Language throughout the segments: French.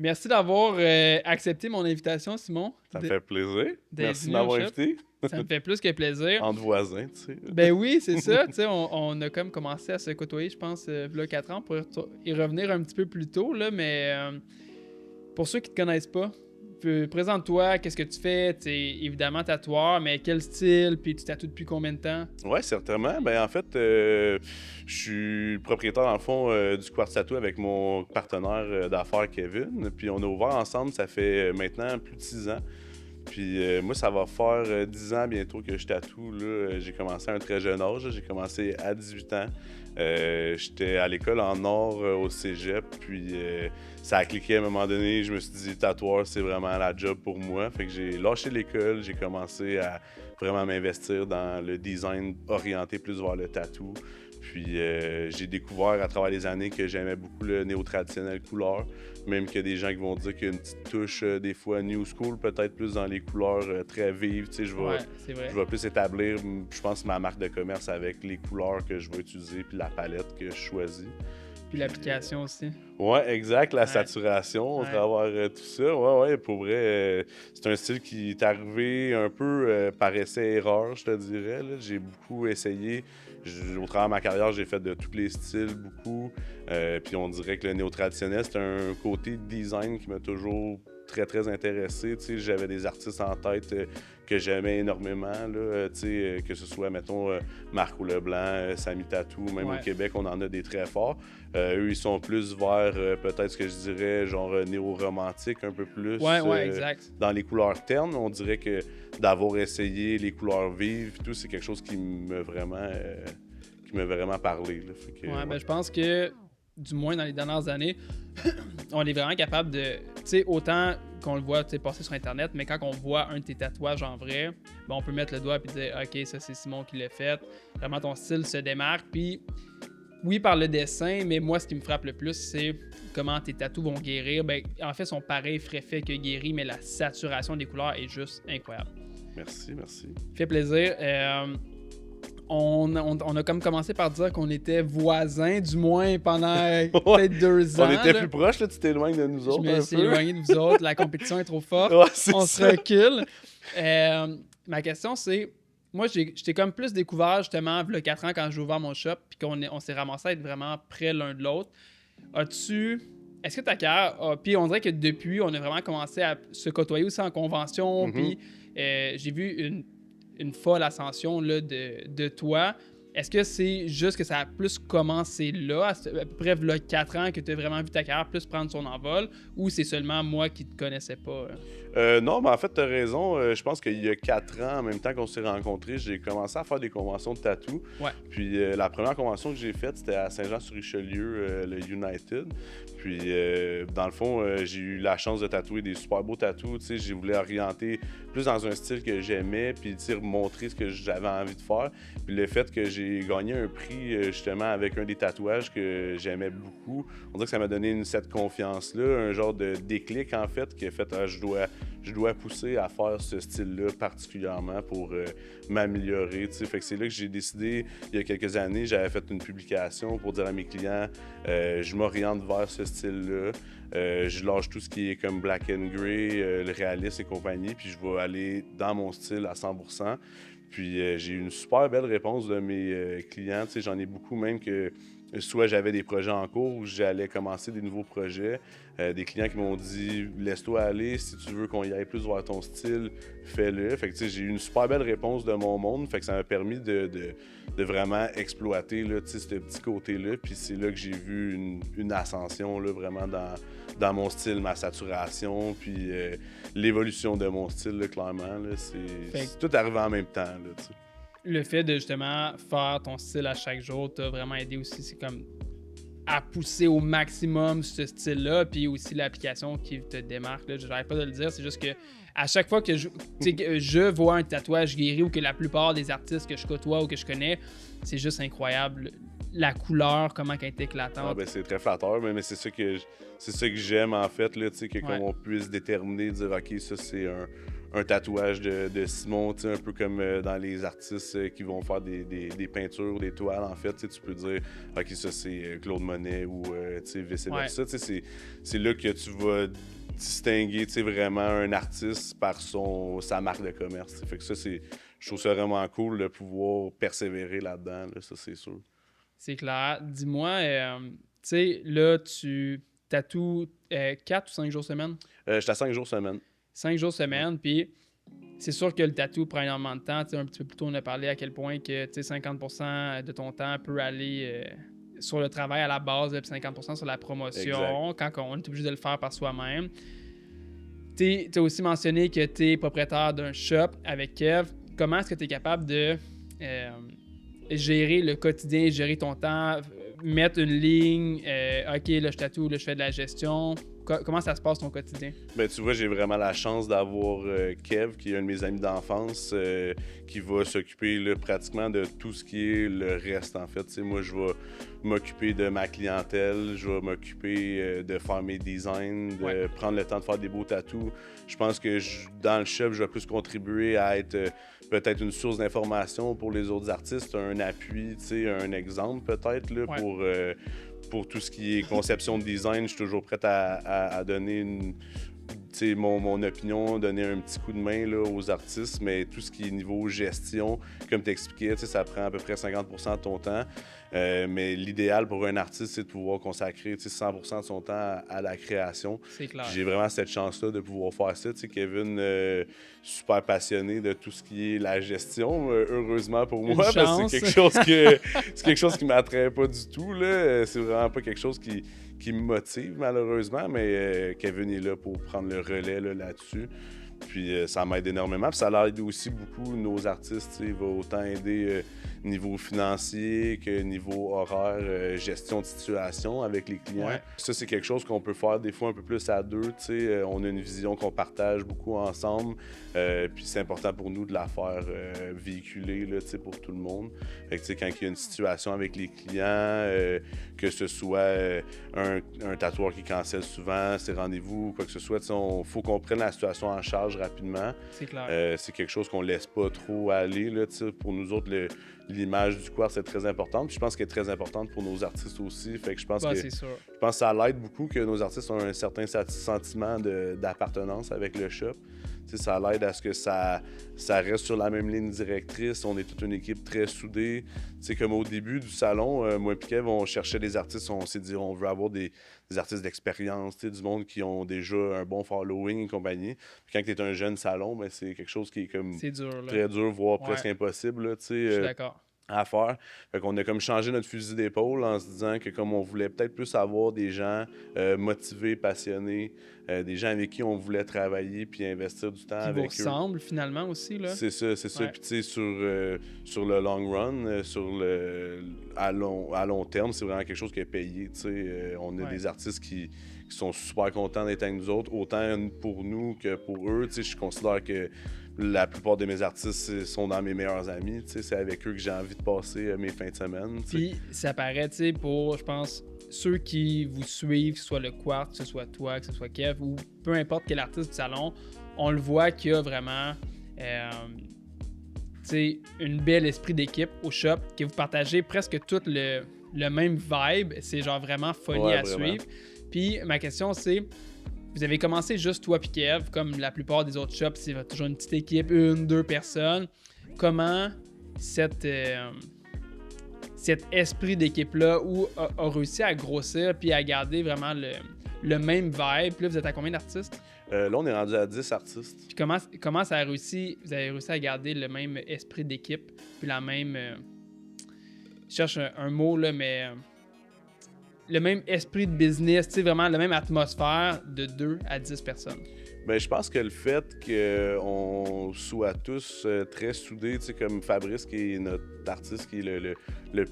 Merci d'avoir accepté mon invitation, Simon. Ça me fait plaisir. d'être Merci de venu au m'avoir shop. invité. Ça me fait plus que plaisir. Entre voisins, tu sais. Ben oui, c'est ça. Tu sais, on a comme commencé à se côtoyer, je pense, il y a 4 ans pour y revenir un petit peu plus tôt, là, mais pour ceux qui te connaissent pas, présente-toi, qu'est-ce que tu fais? Tu es évidemment tatoueur, mais quel style? Puis tu tatoues depuis combien de temps? Oui, certainement. Ben, en fait, je suis propriétaire, dans le fond, du Quartz Tattoo avec mon partenaire d'affaires, Kevin. Puis on a ouvert ensemble, ça fait maintenant plus de 6 ans. Puis moi, ça va faire 10 ans bientôt que je tatoue. Là. J'ai commencé à un très jeune âge. J'ai commencé à 18 ans. J'étais à l'école en or au cégep. Puis ça a cliqué à un moment donné. Je me suis dit, tatoueur, c'est vraiment la job pour moi. Fait que j'ai lâché l'école. J'ai commencé à vraiment m'investir dans le design orienté plus vers le tatou. Puis j'ai découvert à travers les années que j'aimais beaucoup le néo-traditionnel couleur. Même qu'il y a des gens qui vont dire qu'il y a une petite touche des fois new school, peut-être plus dans les couleurs très vives. Tu sais, je vais plus établir, je pense, ma marque de commerce avec les couleurs que je vais utiliser puis la palette que je choisis. Puis l'application aussi. Ouais, exact, la saturation au travers tout ça. Ouais, pour vrai, c'est un style qui est arrivé un peu par essai-erreur, je te dirais. Là. J'ai beaucoup essayé. Au travers de ma carrière, j'ai fait de tous les styles, beaucoup. Puis on dirait que le néo-traditionnel, c'est un côté design qui m'a toujours très, très intéressé. Tu sais, j'avais des artistes en tête que j'aimais énormément, là, que ce soit, mettons, Marco Leblanc, Samy Tattoo, même au Québec, on en a des très forts. Eux, ils sont plus vers, peut-être ce que je dirais, genre néo-romantique, un peu plus. Exact. Dans les couleurs ternes, on dirait que d'avoir essayé les couleurs vives, tout, c'est quelque chose qui m'a vraiment parlé. Là. Fait que, ben, je pense que, du moins dans les dernières années, on est vraiment capable de, tu sais, autant qu'on le voit passer sur Internet, mais quand on voit un de tes tatouages en vrai, ben on peut mettre le doigt et dire « Ok, ça c'est Simon qui l'a fait ». Vraiment, ton style se démarque. Puis, oui, par le dessin, mais moi, ce qui me frappe le plus, c'est comment tes tatous vont guérir. Ben, en fait, ils sont pareils, frais faits que guéris, mais la saturation des couleurs est juste incroyable. Merci. Fait plaisir. On a comme commencé par dire qu'on était voisins, du moins pendant peut-être 2 ans. On était plus proches, là, tu t'éloignes de nous autres. Je me suis éloigné de vous autres, la compétition est trop forte, on se recule. Ma question, c'est, moi, j'étais comme plus découvert justement il y a 4 ans quand j'ai ouvert mon shop, puis qu'on s'est ramassé à être vraiment près l'un de l'autre. Est-ce que ta carrière, puis on dirait que depuis, on a vraiment commencé à se côtoyer aussi en convention, puis j'ai vu une folle ascension là, de toi. Est-ce que c'est juste que ça a plus commencé là, à peu près là, 4 ans, que tu as vraiment vu ta carrière plus prendre son envol, ou c'est seulement moi qui te connaissais pas? Non, mais en fait, tu as raison. Je pense qu'il y a 4 ans, en même temps qu'on s'est rencontrés, j'ai commencé à faire des conventions de tatou. Ouais. Puis la première convention que j'ai faite, c'était à Saint-Jean-sur-Richelieu, le United. Puis dans le fond, j'ai eu la chance de tatouer des super beaux tatous. Tu sais, j'ai voulu orienter plus dans un style que j'aimais, puis montrer ce que j'avais envie de faire. Puis le fait que j'ai gagné un prix justement avec un des tatouages que j'aimais beaucoup, on dirait que ça m'a donné cette confiance-là, un genre de déclic en fait, qui a fait je dois pousser à faire ce style-là particulièrement pour m'améliorer. Fait que c'est là que j'ai décidé, il y a quelques années, j'avais fait une publication pour dire à mes clients, je m'oriente vers ce style-là. Je lâche tout ce qui est comme black and gray, le réalisme et compagnie, puis je vais aller dans mon style à 100%. Puis j'ai eu une super belle réponse de mes clients. J'en ai beaucoup même que soit j'avais des projets en cours ou j'allais commencer des nouveaux projets. Des clients qui m'ont dit « Laisse-toi aller, si tu veux qu'on y aille plus vers ton style, fais-le. » Fait que j'ai eu une super belle réponse de mon monde. Fait que ça m'a permis de vraiment exploiter là, ce petit côté-là. Puis c'est là que j'ai vu une ascension là, vraiment dans mon style, ma saturation, puis l'évolution de mon style, là, clairement. Là, c'est tout arrivé en même temps. Là, t'sais. Le fait de justement faire ton style à chaque jour t'a vraiment aidé aussi. C'est comme à pousser au maximum ce style-là, puis aussi l'application qui te démarque. Là, j'arrête pas de le dire, c'est juste que à chaque fois que je vois un tatouage guéri ou que la plupart des artistes que je côtoie ou que je connais, c'est juste incroyable. La couleur, comment elle est éclatante. Ah ben c'est très flatteur, mais c'est ça que j'aime en fait, là, que comme on puisse déterminer, dire ok, ça c'est un tatouage de Simon, tu sais, un peu comme dans les artistes qui vont faire des peintures, des toiles, en fait, tu peux dire, OK, ça c'est Claude Monet ou vice-versa. C'est là que tu vas distinguer vraiment un artiste par sa marque de commerce. Fait que ça, je trouve ça vraiment cool de pouvoir persévérer là-dedans, là, ça c'est sûr. C'est clair. Dis-moi, tu sais, là, tu tatoues 4 ou 5 jours semaine? J'étais à 5 jours semaine. 5 jours semaine, puis c'est sûr que le tatou prend énormément de temps. Tu sais, un petit peu plus tôt, on a parlé à quel point que 50% de ton temps peut aller sur le travail à la base, puis 50% sur la promotion, exact. quand on est obligé de le faire par soi-même. Tu as aussi mentionné que tu es propriétaire d'un shop avec Kev. Comment est-ce que tu es capable de gérer le quotidien, gérer ton temps, mettre une ligne, OK, là, je tatoue, là, je fais de la gestion. Comment ça se passe ton quotidien? Ben, tu vois, j'ai vraiment la chance d'avoir Kev, qui est un de mes amis d'enfance, qui va s'occuper là, pratiquement de tout ce qui est le reste, en fait. T'sais, moi, je vais m'occuper de ma clientèle, je vais m'occuper de faire mes designs, de prendre le temps de faire des beaux tatous. Je pense que dans le shop, je vais plus contribuer à être peut-être une source d'information pour les autres artistes, un appui, un exemple peut-être là, pour tout ce qui est conception de design. Je suis toujours prêt à donner mon opinion, donner un petit coup de main là, aux artistes, mais tout ce qui est niveau gestion, comme tu expliquais, ça prend à peu près 50% de ton temps. Mais l'idéal pour un artiste, c'est de pouvoir consacrer 100% de son temps à la création. C'est clair. J'ai vraiment cette chance-là de pouvoir faire ça. Kevin, super passionné de tout ce qui est la gestion, heureusement pour moi, parce que c'est quelque chose qui m'attrait pas du tout. Là. C'est vraiment pas quelque chose qui me motive, malheureusement, mais Kevin est là pour prendre le relais là-dessus. Puis ça m'aide énormément. Puis ça l'aide aussi beaucoup nos artistes. Il va autant aider niveau financier que niveau horaire, gestion de situation avec les clients. Ouais. Ça, c'est quelque chose qu'on peut faire des fois un peu plus à deux. On a une vision qu'on partage beaucoup ensemble. Puis c'est important pour nous de la faire véhiculer là, pour tout le monde. Fait que, quand il y a une situation avec les clients, que ce soit un tatoueur qui cancelle souvent ses rendez-vous ou quoi que ce soit, il faut qu'on prenne la situation en charge rapidement. C'est clair. C'est quelque chose qu'on laisse pas trop aller. Là, pour nous autres, l'image du quartz est très importante. Puis je pense qu'elle est très importante pour nos artistes aussi. Fait que je pense que ça l'aide beaucoup que nos artistes ont un certain sentiment d'appartenance avec le shop. T'sais, ça l'aide à ce que ça reste sur la même ligne directrice. On est toute une équipe très soudée. T'sais, comme au début du salon, moi et Kev, on cherchait des artistes. On s'est dit, on veut avoir des artistes d'expérience, du monde qui ont déjà un bon following et compagnie. Puis quand tu es un jeune salon, ben, c'est quelque chose qui est comme très dur, voire presque impossible. Là, je suis d'accord. À faire. Fait qu'on a comme changé notre fusil d'épaule en se disant que comme on voulait peut-être plus avoir des gens motivés, passionnés, des gens avec qui on voulait travailler puis investir du temps avec eux. Qui vous ressemblent finalement aussi, là. C'est ça. Puis tu sais, sur le long run, à long terme, c'est vraiment quelque chose qui est payé. On a des artistes qui sont super contents d'être avec nous autres, autant pour nous que pour eux. Je considère que la plupart de mes artistes sont dans mes meilleurs amis. C'est avec eux que j'ai envie de passer mes fins de semaine. Puis ça paraît, pour, je pense, ceux qui vous suivent, que ce soit le Quartz, que ce soit toi, que ce soit Kev, ou peu importe quel artiste du salon, on le voit qu'il y a vraiment une belle esprit d'équipe au shop, que vous partagez presque tout le même vibe. C'est genre vraiment funny à suivre. Puis ma question, c'est... Vous avez commencé juste toi et Kev, comme la plupart des autres shops, c'est toujours une petite équipe, 1-2 personnes. Comment cet esprit d'équipe-là a réussi à grossir puis à garder vraiment le même vibe? Puis là, vous êtes à combien d'artistes? Là, on est rendu à 10 artistes. Puis comment ça a réussi? Vous avez réussi à garder le même esprit d'équipe, puis la même... je cherche un mot, là, mais... le même esprit de business, vraiment la même atmosphère de 2 à 10 personnes. Ben, je pense que le fait qu'on soit tous très soudés, comme Fabrice, qui est notre artiste, qui est le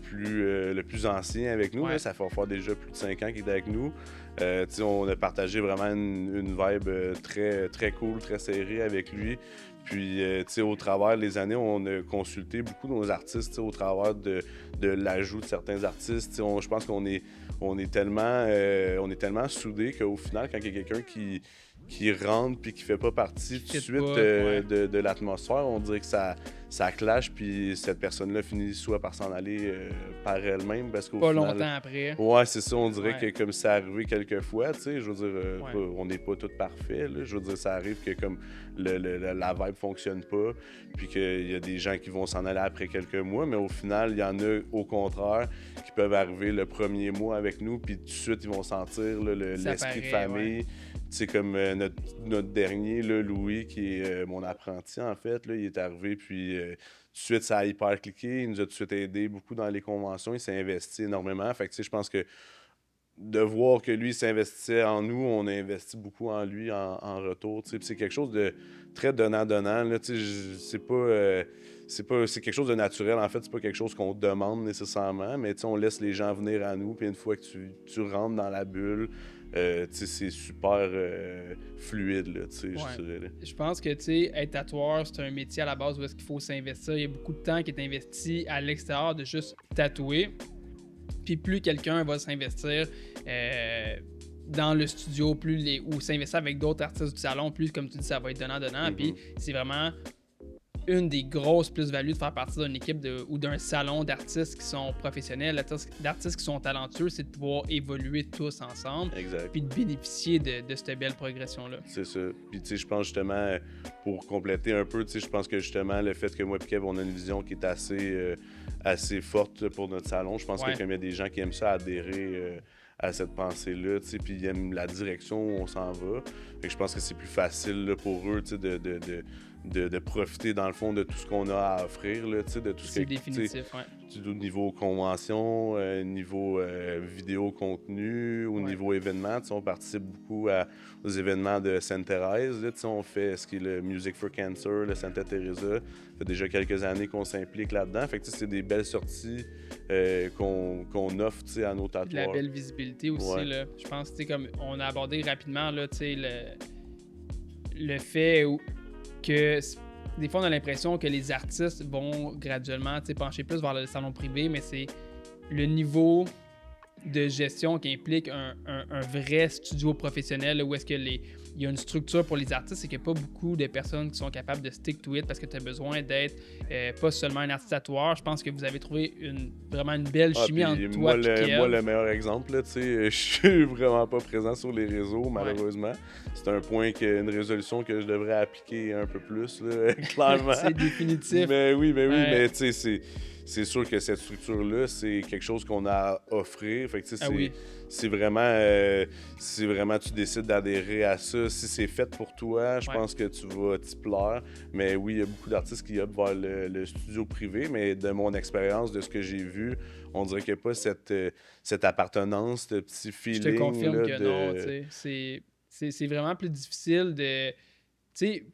plus ancien avec nous, là, ça fait faire déjà plus de 5 ans qu'il est avec nous. On a partagé vraiment une vibe très, très cool, très serrée avec lui. Puis, au travers des années, on a consulté beaucoup de nos artistes au travers de l'ajout de certains artistes. Je pense qu'on est tellement soudés qu'au final, quand il y a quelqu'un qui qui rentre puis qui fait pas partie tout de suite de l'atmosphère, on dirait que ça clash, puis cette personne-là finit soit par s'en aller par elle-même, parce qu'au final... Pas longtemps après. Ouais, c'est ça, on dirait que comme c'est arrivé quelques fois, tu sais, je veux dire, on n'est pas tous parfaits, là, je veux dire, ça arrive que comme la vibe fonctionne pas, puis qu'il y a des gens qui vont s'en aller après quelques mois, mais au final, il y en a, au contraire, qui peuvent arriver le premier mois avec nous, puis tout de suite, ils vont sentir là, l'esprit de famille. C'est comme notre dernier, là, Louis, qui est mon apprenti, en fait. Là, il est arrivé, puis tout de suite, ça a hyper cliqué. Il nous a tout de suite aidé beaucoup dans les conventions. Il s'est investi énormément. Fait que, je pense que de voir que lui s'investissait en nous, on a investi beaucoup en lui en retour. Puis c'est quelque chose de très donnant-donnant. Là, c'est quelque chose de naturel, en fait. C'est pas quelque chose qu'on demande nécessairement, mais on laisse les gens venir à nous. Puis une fois que tu rentres dans la bulle, c'est super fluide, là, je dirais. Là. Je pense que être tatoueur, c'est un métier à la base où est-ce qu'il faut s'investir. Il y a beaucoup de temps qui est investi à l'extérieur de juste tatouer. Puis plus quelqu'un va s'investir dans le studio, ou s'investir avec d'autres artistes du salon, plus, comme tu dis, ça va être donnant-donnant. Puis c'est vraiment une des grosses plus-values de faire partie d'une équipe ou d'un salon d'artistes qui sont professionnels, d'artistes qui sont talentueux, c'est de pouvoir évoluer tous ensemble. Exact. Puis de bénéficier de cette belle progression-là. C'est ça. Puis je pense justement, pour compléter un peu, je pense que justement, le fait que moi et Kev, on a une vision qui est assez forte pour notre salon, je pense que comme il y a des gens qui aiment ça adhérer à cette pensée-là, puis ils aiment la direction où on s'en va. Fait que je pense que c'est plus facile là, pour eux de profiter dans le fond de tout ce qu'on a à offrir, là, de tout ce c'est définitif, au niveau convention, niveau vidéo contenu, au niveau événement. On participe beaucoup aux événements de Sainte-Thérèse. Là, on fait ce qui est le Music for Cancer, le Santa Teresa. Ça fait déjà quelques années qu'on s'implique là-dedans. Fait que c'est des belles sorties qu'on offre à nos tatoueurs. De la belle visibilité aussi. Là. Je pense que comme on a abordé rapidement là, le fait que des fois on a l'impression que les artistes vont graduellement pencher plus vers le salon privé, mais c'est le niveau de gestion qui implique un vrai studio professionnel là, où est-ce que il y a une structure pour les artistes, c'est qu'il n'y a pas beaucoup de personnes qui sont capables de stick to it parce que tu as besoin d'être pas seulement un artiste tatoueur. Je pense que vous avez trouvé vraiment une belle chimie entre toi et Kev. Moi, le meilleur exemple, je suis vraiment pas présent sur les réseaux, malheureusement. C'est un point, une résolution que je devrais appliquer un peu plus, là, clairement. C'est définitif. Mais oui, mais tu sais, c'est sûr que cette structure-là, c'est quelque chose qu'on a à offrir. Fait que, c'est vraiment, tu décides d'adhérer à ça. Si c'est fait pour toi, je pense que tu vas t'y plaire. Mais oui, il y a beaucoup d'artistes qui optent vers le studio privé, mais de mon expérience, de ce que j'ai vu, on dirait qu'il n'y a pas cette appartenance, ce petit feeling. Je te confirme là, que non, tu sais. C'est vraiment plus difficile de... Tu sais,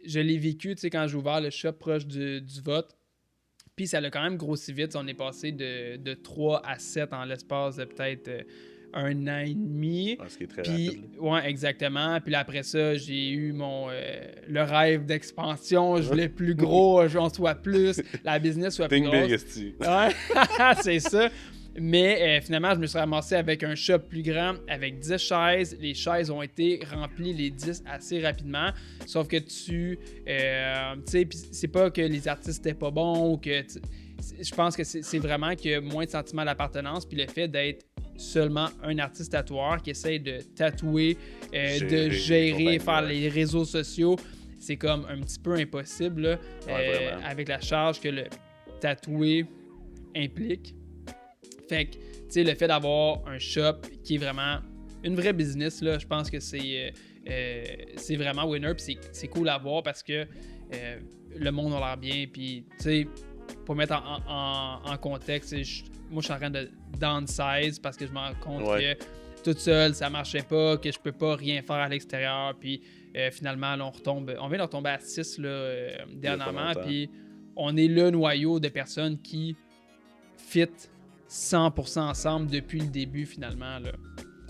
je l'ai vécu, tu sais, quand j'ai ouvert le shop proche du vote. Puis ça a quand même grossi vite. On est passé de 3 à 7 en l'espace de peut-être un an et demi. Ce qui est très rapide. Ouais, exactement. Puis là, après ça, j'ai eu le rêve d'expansion. Je voulais plus gros, j'en sois plus, la business soit plus grosse. Ouais, c'est ça. Mais finalement, je me suis ramassé avec un shop plus grand, avec 10 chaises. Les chaises ont été remplies, les 10, assez rapidement. Sauf que tu sais, c'est pas que les artistes étaient pas bons ou que... Je pense que c'est vraiment qu'il y a moins de sentiment d'appartenance. Puis le fait d'être seulement un artiste tatoueur qui essaie de tatouer, de gérer, faire les réseaux sociaux, c'est comme un petit peu impossible là, avec la charge que le tatoué implique. Fait que, tu sais, le fait d'avoir un shop qui est vraiment une vraie business, là, je pense que c'est vraiment winner. Puis c'est cool à voir parce que le monde a l'air bien. Puis, tu sais, pour mettre en contexte, moi, je suis en train de downsize parce que je me rends compte que toute seule, ça marchait pas, que je peux pas rien faire à l'extérieur. Puis, finalement, là, on vient de retomber à 6 là, dernièrement. Puis, on est le noyau de personnes qui fit 100% ensemble depuis le début, finalement. Là.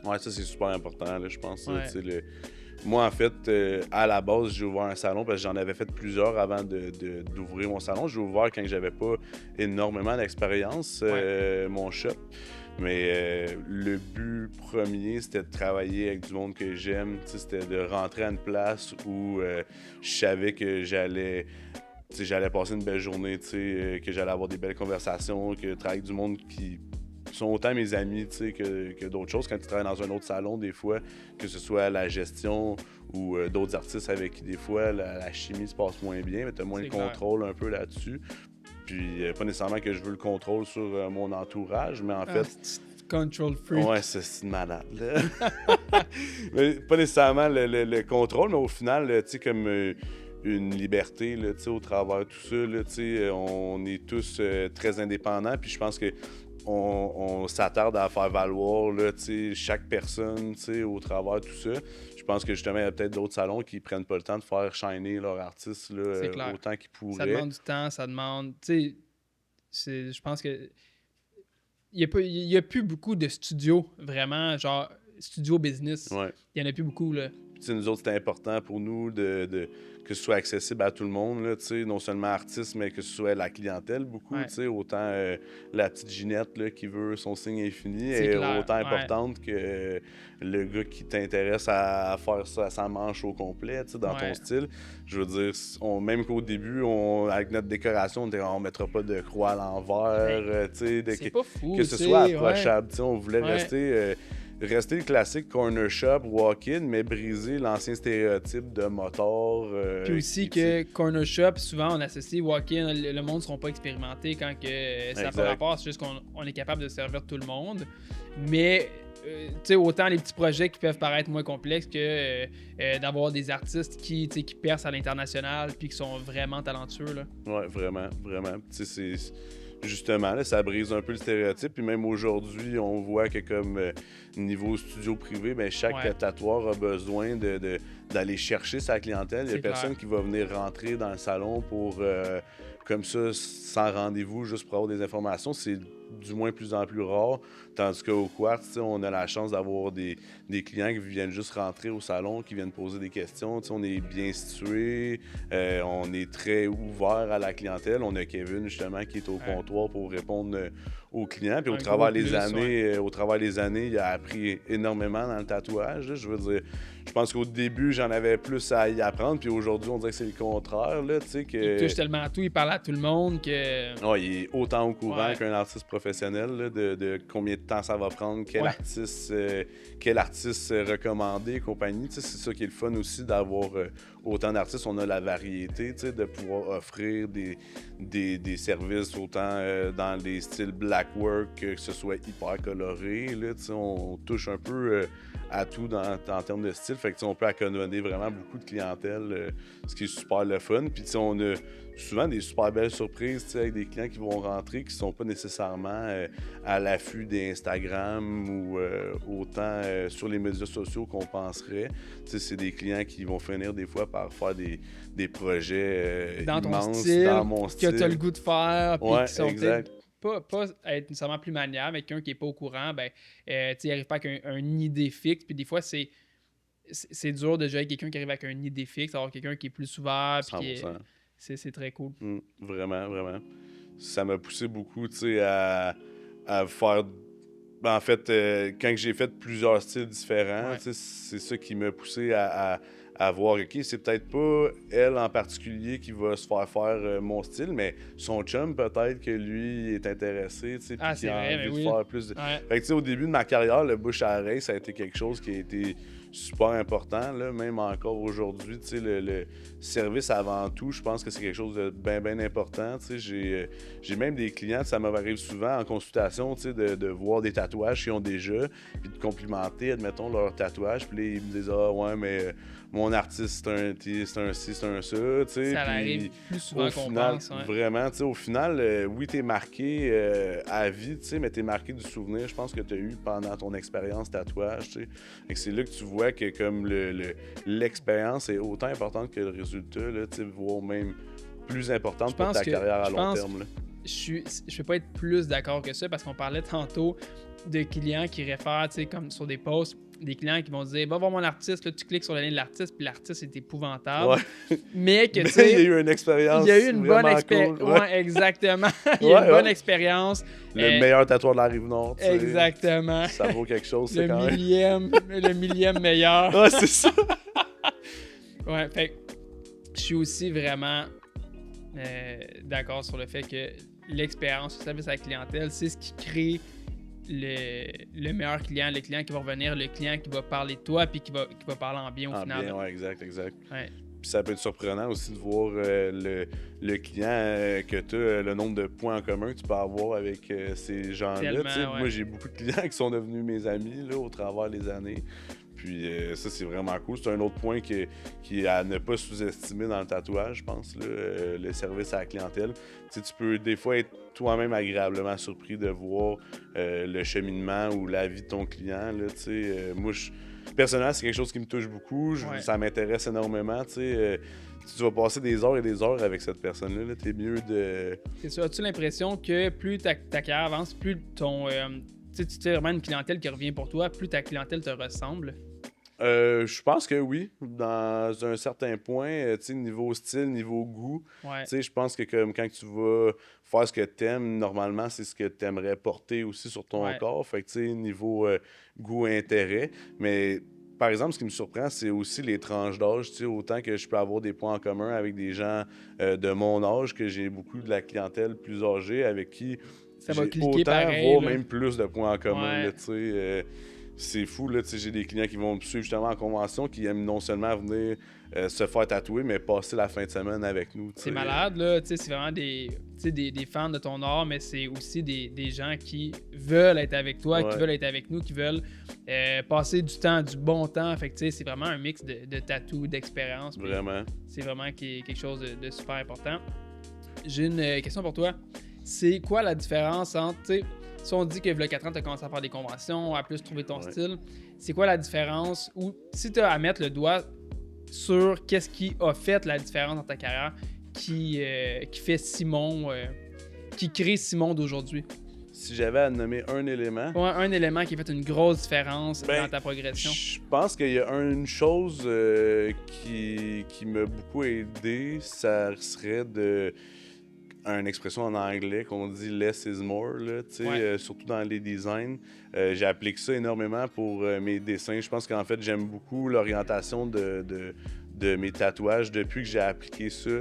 Ouais, ça, c'est super important, là, je pense. Moi, en fait, à la base, j'ai ouvert un salon parce que j'en avais fait plusieurs avant d'ouvrir mon salon. J'ai ouvert quand j'avais pas énormément d'expérience, mon shop. Mais le but premier, c'était de travailler avec du monde que j'aime. C'était de rentrer à une place où je savais que j'allais passer une belle journée, que j'allais avoir des belles conversations, que travailler avec du monde qui sont autant mes amis que d'autres choses. Quand tu travailles dans un autre salon, des fois, que ce soit la gestion ou d'autres artistes avec qui, des fois, la chimie se passe moins bien, mais tu as moins de contrôle un peu là-dessus. Puis, pas nécessairement que je veux le contrôle sur mon entourage, mais en fait... Control freak. Ouais, c'est malade, là. Mais pas nécessairement le contrôle, mais au final, tu sais, comme... une liberté là, au travers de tout ça. Là, on est tous très indépendants. Puis je pense que on s'attarde à faire valoir là, chaque personne au travers de tout ça. Je pense que justement, il y a peut-être d'autres salons qui prennent pas le temps de faire shiner leur artiste là, autant qu'ils pourraient. Ça demande du temps, ça demande... Je pense que il y a plus beaucoup de studios, vraiment, genre studio business. Ouais. Il y en a plus beaucoup, là. Puis, nous autres, c'est important pour nous que ce soit accessible à tout le monde, là, non seulement artistes, mais que ce soit la clientèle beaucoup. Ouais. Autant la petite Ginette là, qui veut son signe infini C'est est clair. autant importante que le gars qui t'intéresse à faire ça à sa manche au complet dans ton style. Je veux dire, même qu'au début, avec notre décoration, on mettra pas de croix à l'envers. C'est pas fou, que ce soit approchable. On voulait rester le classique corner shop, walk-in, mais briser l'ancien stéréotype de moteur. Puis aussi que corner shop, souvent on associe walk-in, le monde ne seront pas expérimentés quand que ça n'a pas rapport, c'est juste qu'on est capable de servir tout le monde. Mais autant les petits projets qui peuvent paraître moins complexes que d'avoir des artistes qui percent à l'international puis qui sont vraiment talentueux. Là. Ouais, vraiment, vraiment. Justement, là, ça brise un peu le stéréotype. Puis même aujourd'hui, on voit que comme niveau studio privé, ben, chaque tatoueur a besoin d'aller chercher sa clientèle. Il y a personne qui va venir rentrer dans le salon pour, comme ça, sans rendez-vous, juste pour avoir des informations. C'est du moins plus en plus rare. Tandis qu'au Quartz, on a la chance d'avoir des clients qui viennent juste rentrer au salon, qui viennent poser des questions. On est bien situé, on est très ouvert à la clientèle. On a Kevin, justement, qui est au comptoir pour répondre aux clients. Puis au travers des années, il a appris énormément dans le tatouage. Là. Je veux dire, je pense qu'au début, j'en avais plus à y apprendre. Puis aujourd'hui, on dirait que c'est le contraire. Là, Il touche tellement à tout, il parle à tout le monde que... Ouais, il est autant au courant qu'un artiste professionnel là, de combien de temps ça va prendre, quel artiste recommandé et compagnie. C'est ça qui est le fun aussi d'avoir autant d'artistes. On a la variété, de pouvoir offrir des services autant dans les styles black work, que ce soit hyper coloré. Là, on touche un peu à tout en termes de style. Fait que on peut accommoder vraiment beaucoup de clientèle, ce qui est super le fun. Puis on a souvent des super belles surprises avec des clients qui vont rentrer qui sont pas nécessairement à l'affût d'Instagram ou autant sur les médias sociaux qu'on penserait. C'est des clients qui vont finir des fois par faire des projets dans immenses, ton style, dans mon style. Que tu as le goût de faire, puis qui sont exact. Pas être nécessairement plus maniable, mais quelqu'un qui n'est pas au courant, ben, il n'arrive pas avec une idée fixe. Puis des fois, c'est dur de gérer quelqu'un qui arrive avec une idée fixe, avoir quelqu'un qui est plus ouvert. Puis c'est très cool. Vraiment, vraiment. Ça m'a poussé beaucoup, à faire... En fait, quand j'ai fait plusieurs styles différents, c'est ça qui m'a poussé à voir, OK, c'est peut-être pas elle en particulier qui va se faire mon style, mais son chum, peut-être que lui est intéressé, puis qu'il a envie de faire plus de... Fait que, au début de ma carrière, le bouche à oreille, ça a été quelque chose qui a été super important, là, même encore aujourd'hui, le service avant tout, je pense que c'est quelque chose de bien, bien important, j'ai même des clients, ça m'arrive souvent en consultation, de voir des tatouages qu'ils ont déjà, puis de complimenter, admettons, leur tatouage, puis là, ils me disent « Ah, ouais, mais mon artiste, c'est un ci, c'est un ça. » Ça arrive plus souvent qu'on pense. Vraiment, au final, oui, t'es marqué à vie, mais t'es marqué du souvenir, je pense, que t'as eu pendant ton expérience tatouage. Et c'est là que tu vois que comme l'expérience est autant importante que le résultat, là, voire même plus importante pour ta carrière à long terme. Là. je peux pas être plus d'accord que ça parce qu'on parlait tantôt de clients qui réfèrent, tu sais, comme sur des posts, des clients qui vont dire va voir mon artiste, là, tu cliques sur le lien de l'artiste, puis l'artiste est épouvantable. Ouais. Mais que tu sais. Il y a sais. eu une expérience. Il y a eu une bonne expérience. Cool. Ouais, exactement. Il y a une bonne expérience. Le meilleur tatoueur de la Rive-Nord. Exactement. Ça vaut quelque chose, c'est quand même. Le millième meilleur. Ouais, c'est ça. Ouais, fait que je suis aussi vraiment d'accord sur le fait que l'expérience, le service à la clientèle, c'est ce qui crée le meilleur client, le client qui va revenir, le client qui va parler de toi puis qui va parler en bien au final. Bien, ouais, exact. Ouais. Puis ça peut être surprenant aussi de voir le client que tu as, le nombre de points en commun que tu peux avoir avec ces gens-là. Ouais. Moi, j'ai beaucoup de clients qui sont devenus mes amis là, au travers des années. Puis ça, c'est vraiment cool. C'est un autre point qui est à ne pas sous-estimer dans le tatouage, je pense, là, le service à la clientèle. Tu peux des fois être toi-même agréablement surpris de voir le cheminement ou la vie de ton client. Là, moi, personnellement, c'est quelque chose qui me touche beaucoup. Ça m'intéresse énormément. Tu vas passer des heures et des heures avec cette personne-là. T'es mieux de... C'est ça. As-tu l'impression que plus ta carrière avance, plus ton... tu fais vraiment une clientèle qui revient pour toi, plus ta clientèle te ressemble? Je pense que oui, dans un certain point, niveau style, niveau goût. Ouais. Je pense que comme quand tu vas faire ce que t'aimes, normalement, c'est ce que t'aimerais porter aussi sur ton corps. Fait que niveau goût, intérêt. Mais par exemple, ce qui me surprend, c'est aussi les tranches d'âge. Autant que je peux avoir des points en commun avec des gens de mon âge, que j'ai beaucoup de la clientèle plus âgée avec qui ça va cliquer autant, pareil, voire là. même plus de points en commun. Là, c'est fou, là, j'ai des clients qui vont me suivre justement en convention, qui aiment non seulement venir se faire tatouer, mais passer la fin de semaine avec nous. C'est malade, là, c'est vraiment des fans de ton art, mais c'est aussi des gens qui veulent être avec toi, qui veulent être avec nous, qui veulent passer du bon temps. Fait que c'est vraiment un mix de tatou, d'expérience. Vraiment. C'est vraiment quelque chose de super important. J'ai une question pour toi. C'est quoi la différence entre, si on dit que le 4 ans, tu as commencé à faire des conventions, à plus trouver ton style, c'est quoi la différence? Ou si tu as à mettre le doigt sur qu'est-ce qui a fait la différence dans ta carrière, qui fait Simon, qui crée Simon d'aujourd'hui? Si j'avais à nommer un élément... Ouais, un élément qui a fait une grosse différence dans ta progression. Je pense qu'il y a une chose qui m'a beaucoup aidé, ça serait une expression en anglais qu'on dit « less is more », surtout dans les designs. J'applique ça énormément pour mes dessins. Je pense qu'en fait, j'aime beaucoup l'orientation de mes tatouages depuis que j'ai appliqué ça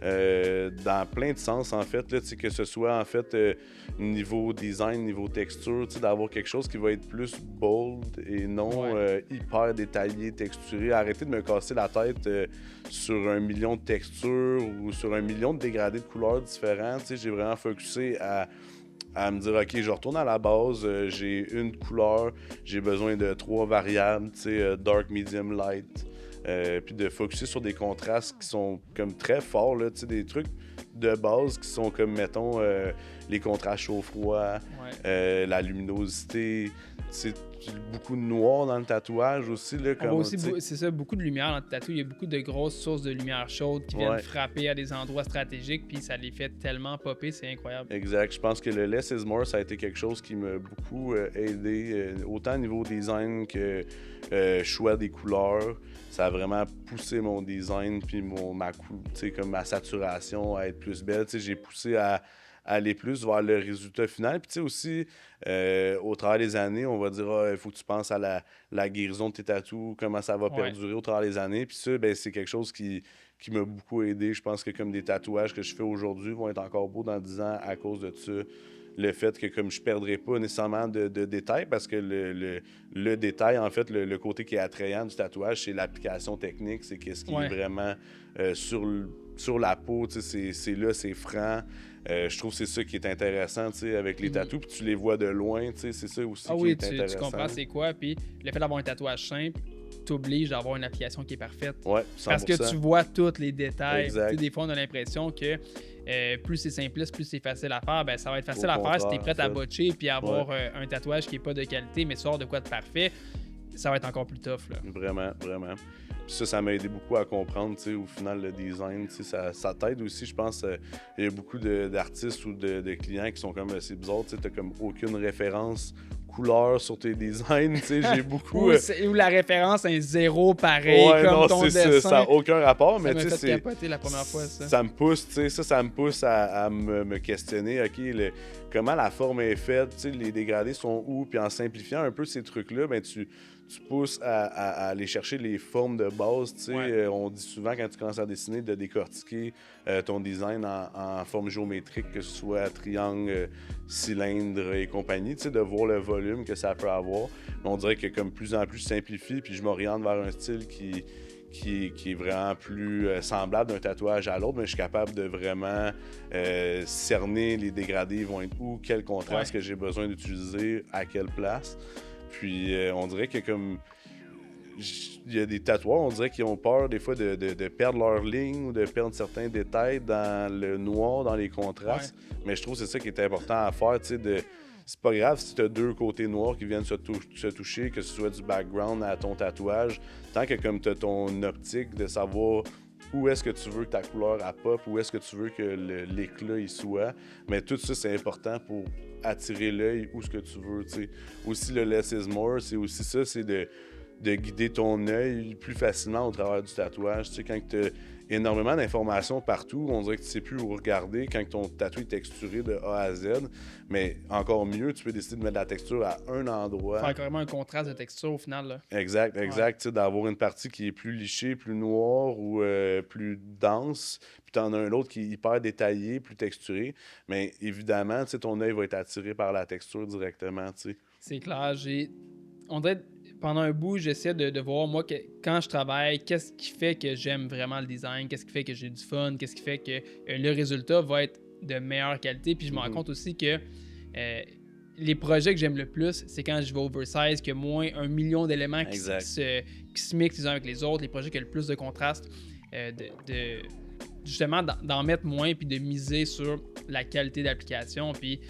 dans plein de sens, en fait, là, que ce soit en fait niveau design, niveau texture, d'avoir quelque chose qui va être plus bold et non hyper détaillé, texturé. Arrêtez de me casser la tête sur 1 million de textures ou sur 1 million de dégradés de couleurs différents. J'ai vraiment focusé à me dire, OK, je retourne à la base, j'ai une couleur, j'ai besoin de 3 variables, dark, medium, light. Puis de focusser sur des contrastes qui sont comme très forts, là, des trucs de base qui sont comme, mettons, les contrastes chaud-froid, la luminosité, beaucoup de noir dans le tatouage aussi. Là, comme, c'est ça, beaucoup de lumière dans le tatou. Il y a beaucoup de grosses sources de lumière chaude qui viennent frapper à des endroits stratégiques, puis ça les fait tellement popper, c'est incroyable. Exact. Je pense que le Less is More, ça a été quelque chose qui m'a beaucoup aidé, autant au niveau design que choix des couleurs. Ça a vraiment poussé mon design puis ma saturation à être plus belle. J'ai poussé à aller plus vers le résultat final. Puis aussi, au travers des années, on va dire il faut que tu penses à la guérison de tes tatous, comment ça va perdurer au travers des années. Puis ça, c'est quelque chose qui m'a beaucoup aidé. Je pense que comme des tatouages que je fais aujourd'hui vont être encore beaux dans 10 ans à cause de ça. Le fait que comme je perdrai pas nécessairement de détails, parce que le détail, en fait, le côté qui est attrayant du tatouage, c'est l'application technique, c'est qu'est-ce qui est vraiment sur la peau, c'est là, c'est franc. Je trouve que c'est ça qui est intéressant avec les tatous, puis tu les vois de loin, c'est ça aussi qui est intéressant. Tu comprends c'est quoi, puis le fait d'avoir un tatouage simple t'oblige d'avoir une application qui est parfaite. Ouais, 100%. Parce que tu vois tous les détails. Des fois, on a l'impression que plus c'est simpliste, plus c'est facile à faire. Ben, ça va être facile à faire si tu es prêt à botcher puis avoir un tatouage qui n'est pas de qualité, mais sort de quoi de parfait. Ça va être encore plus tough. Là. Vraiment, vraiment. Puis ça m'a aidé beaucoup à comprendre, tu sais, au final, le design, tu sais, ça t'aide aussi, je pense. Il y a beaucoup d'artistes ou de clients qui sont comme assez bizarres, tu sais, t'as comme aucune référence couleur sur tes designs, tu sais, j'ai beaucoup... Ou la référence est zéro pareil, ouais, comme non, ton c'est dessin. ça n'a aucun rapport, mais tu sais, c'est... capoter la première fois, ça. Ça me pousse, tu sais, ça me pousse à me questionner, OK, comment la forme est faite, tu sais, les dégradés sont où, puis en simplifiant un peu ces trucs-là, ben tu pousses à aller chercher les formes de base, tu sais. Ouais. On dit souvent, quand tu commences à dessiner, de décortiquer ton design en forme géométrique, que ce soit triangle, cylindre et compagnie, tu sais, de voir le volume que ça peut avoir. Mais on dirait que comme plus en plus je simplifie, puis je m'oriente vers un style qui est vraiment plus semblable d'un tatouage à l'autre, mais je suis capable de vraiment cerner les dégradés vont être où, quel contraste que j'ai besoin d'utiliser, à quelle place. Puis on dirait que comme il y a des tatoueurs, on dirait qu'ils ont peur des fois de perdre leur ligne ou de perdre certains détails dans le noir, dans les contrastes. Ouais. Mais je trouve que c'est ça qui est important à faire, tu sais, c'est pas grave si tu as deux côtés noirs qui viennent se toucher, que ce soit du background à ton tatouage, tant que comme tu as ton optique de savoir où est-ce que tu veux que ta couleur pop, où est-ce que tu veux que l'éclat y soit. Mais tout ça, c'est important pour attirer l'œil où ce que tu veux, tu sais. Aussi, le less is more, c'est aussi ça, c'est de guider ton œil plus facilement au travers du tatouage. Tu sais, quand tu as énormément d'informations partout, on dirait que tu sais plus où regarder quand ton tatou est texturé de A à Z. Mais encore mieux, tu peux décider de mettre de la texture à un endroit. Faire carrément un contraste de texture au final, là. Exact. Ouais. Tu sais, d'avoir une partie qui est plus lichée, plus noire ou plus dense. Puis t'en as un autre qui est hyper détaillé, plus texturé. Mais évidemment, tu sais, ton œil va être attiré par la texture directement, tu sais. C'est clair. On dirait pendant un bout, j'essaie de voir, moi, quand je travaille, qu'est-ce qui fait que j'aime vraiment le design, qu'est-ce qui fait que j'ai du fun, qu'est-ce qui fait que le résultat va être de meilleure qualité. Puis je me rends compte aussi que les projets que j'aime le plus, c'est quand je vais oversize, qu'il y a moins 1 million d'éléments qui se mixent les uns avec les autres, les projets qui ont le plus de contraste, justement d'en mettre moins puis de miser sur la qualité d'application. Puis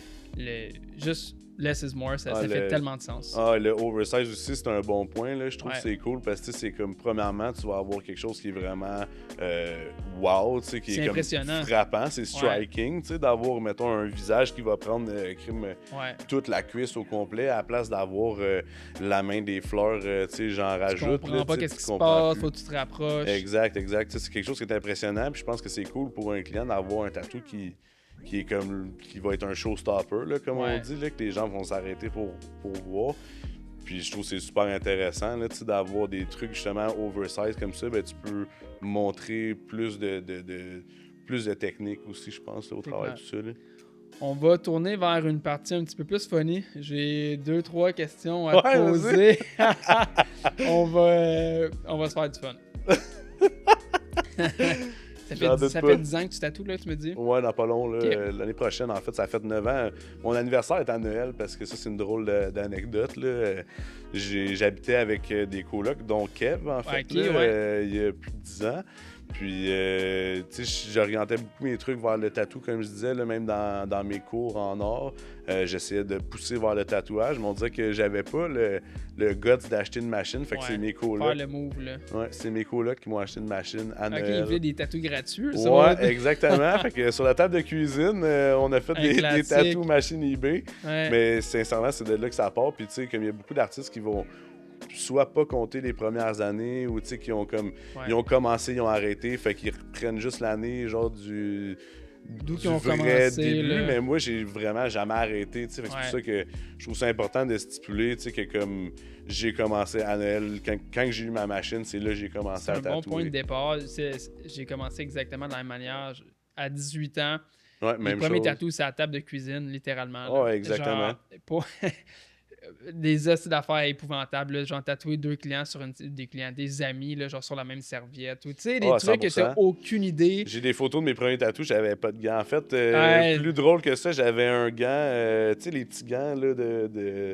juste... Less is more, ça fait tellement de sens. Le oversize aussi, c'est un bon point. Là. Je trouve que c'est cool parce que c'est comme, premièrement, tu vas avoir quelque chose qui est vraiment wow, qui est comme frappant, c'est striking, d'avoir, mettons, un visage qui va prendre toute la cuisse au complet à la place d'avoir la main des fleurs, j'en rajoute. Tu comprends pas qu'est-ce qui se passe, faut que tu te rapproches. Exact. C'est quelque chose qui est impressionnant, puis je pense que c'est cool pour un client d'avoir un tatou qui va être un showstopper, là, comme on dit, là, que les gens vont s'arrêter pour voir. Puis je trouve que c'est super intéressant là, d'avoir des trucs justement oversize comme ça. Ben, tu peux montrer plus de technique aussi, je pense, là, au travers de tout ça. Là. On va tourner vers une partie un petit peu plus funny. J'ai 2-3 questions à te poser. On va se faire du fun. Ça fait 10 ans que tu tatoues, là, tu me dis? Ouais, dans pas long. Là, l'année prochaine, en fait, ça fait 9 ans. Mon anniversaire est à Noël parce que ça, c'est une drôle d'anecdote. Là. J'habitais avec des colocs, dont Kev, en fait, il y a plus de 10 ans. Puis, tu sais, j'orientais beaucoup mes trucs vers le tatou, comme je disais, là, même dans mes cours en art. J'essayais de pousser vers le tatouage, mais on dirait que j'avais pas le guts d'acheter une machine. Fait que c'est mes colocs. Faire le move, là. Ouais, c'est mes colocs qui m'ont acheté une machine à Noël. Ils voulaient des tatous gratuits, ça. Ouais, exactement. Fait que sur la table de cuisine, on a fait des tatous machine eBay. Ouais. Mais sincèrement, c'est de là que ça part. Puis, tu sais, comme il y a beaucoup d'artistes qui vont soit pas compter les premières années ou tu sais qui ont comme ils ont commencé, ils ont arrêté, fait qu'ils reprennent juste l'année genre du vrai début, mais moi j'ai vraiment jamais arrêté, tu sais, c'est pour ça que je trouve ça important de stipuler, tu sais, que comme j'ai commencé à Noël, quand j'ai eu ma machine, c'est là que j'ai commencé à tatouer. C'est un bon point de départ, j'ai commencé exactement de la même manière, à 18 ans, les premiers tatous c'est à la table de cuisine, littéralement. Ouais, exactement. Genre, des hosties d'affaires épouvantables, là, genre tatouer 2 clients sur des amis, là, genre sur la même serviette. Tu sais, des trucs 100%. Que t'as aucune idée. J'ai des photos de mes premiers tatous, j'avais pas de gants. En fait, plus drôle que ça, j'avais un gant, tu sais, les petits gants là,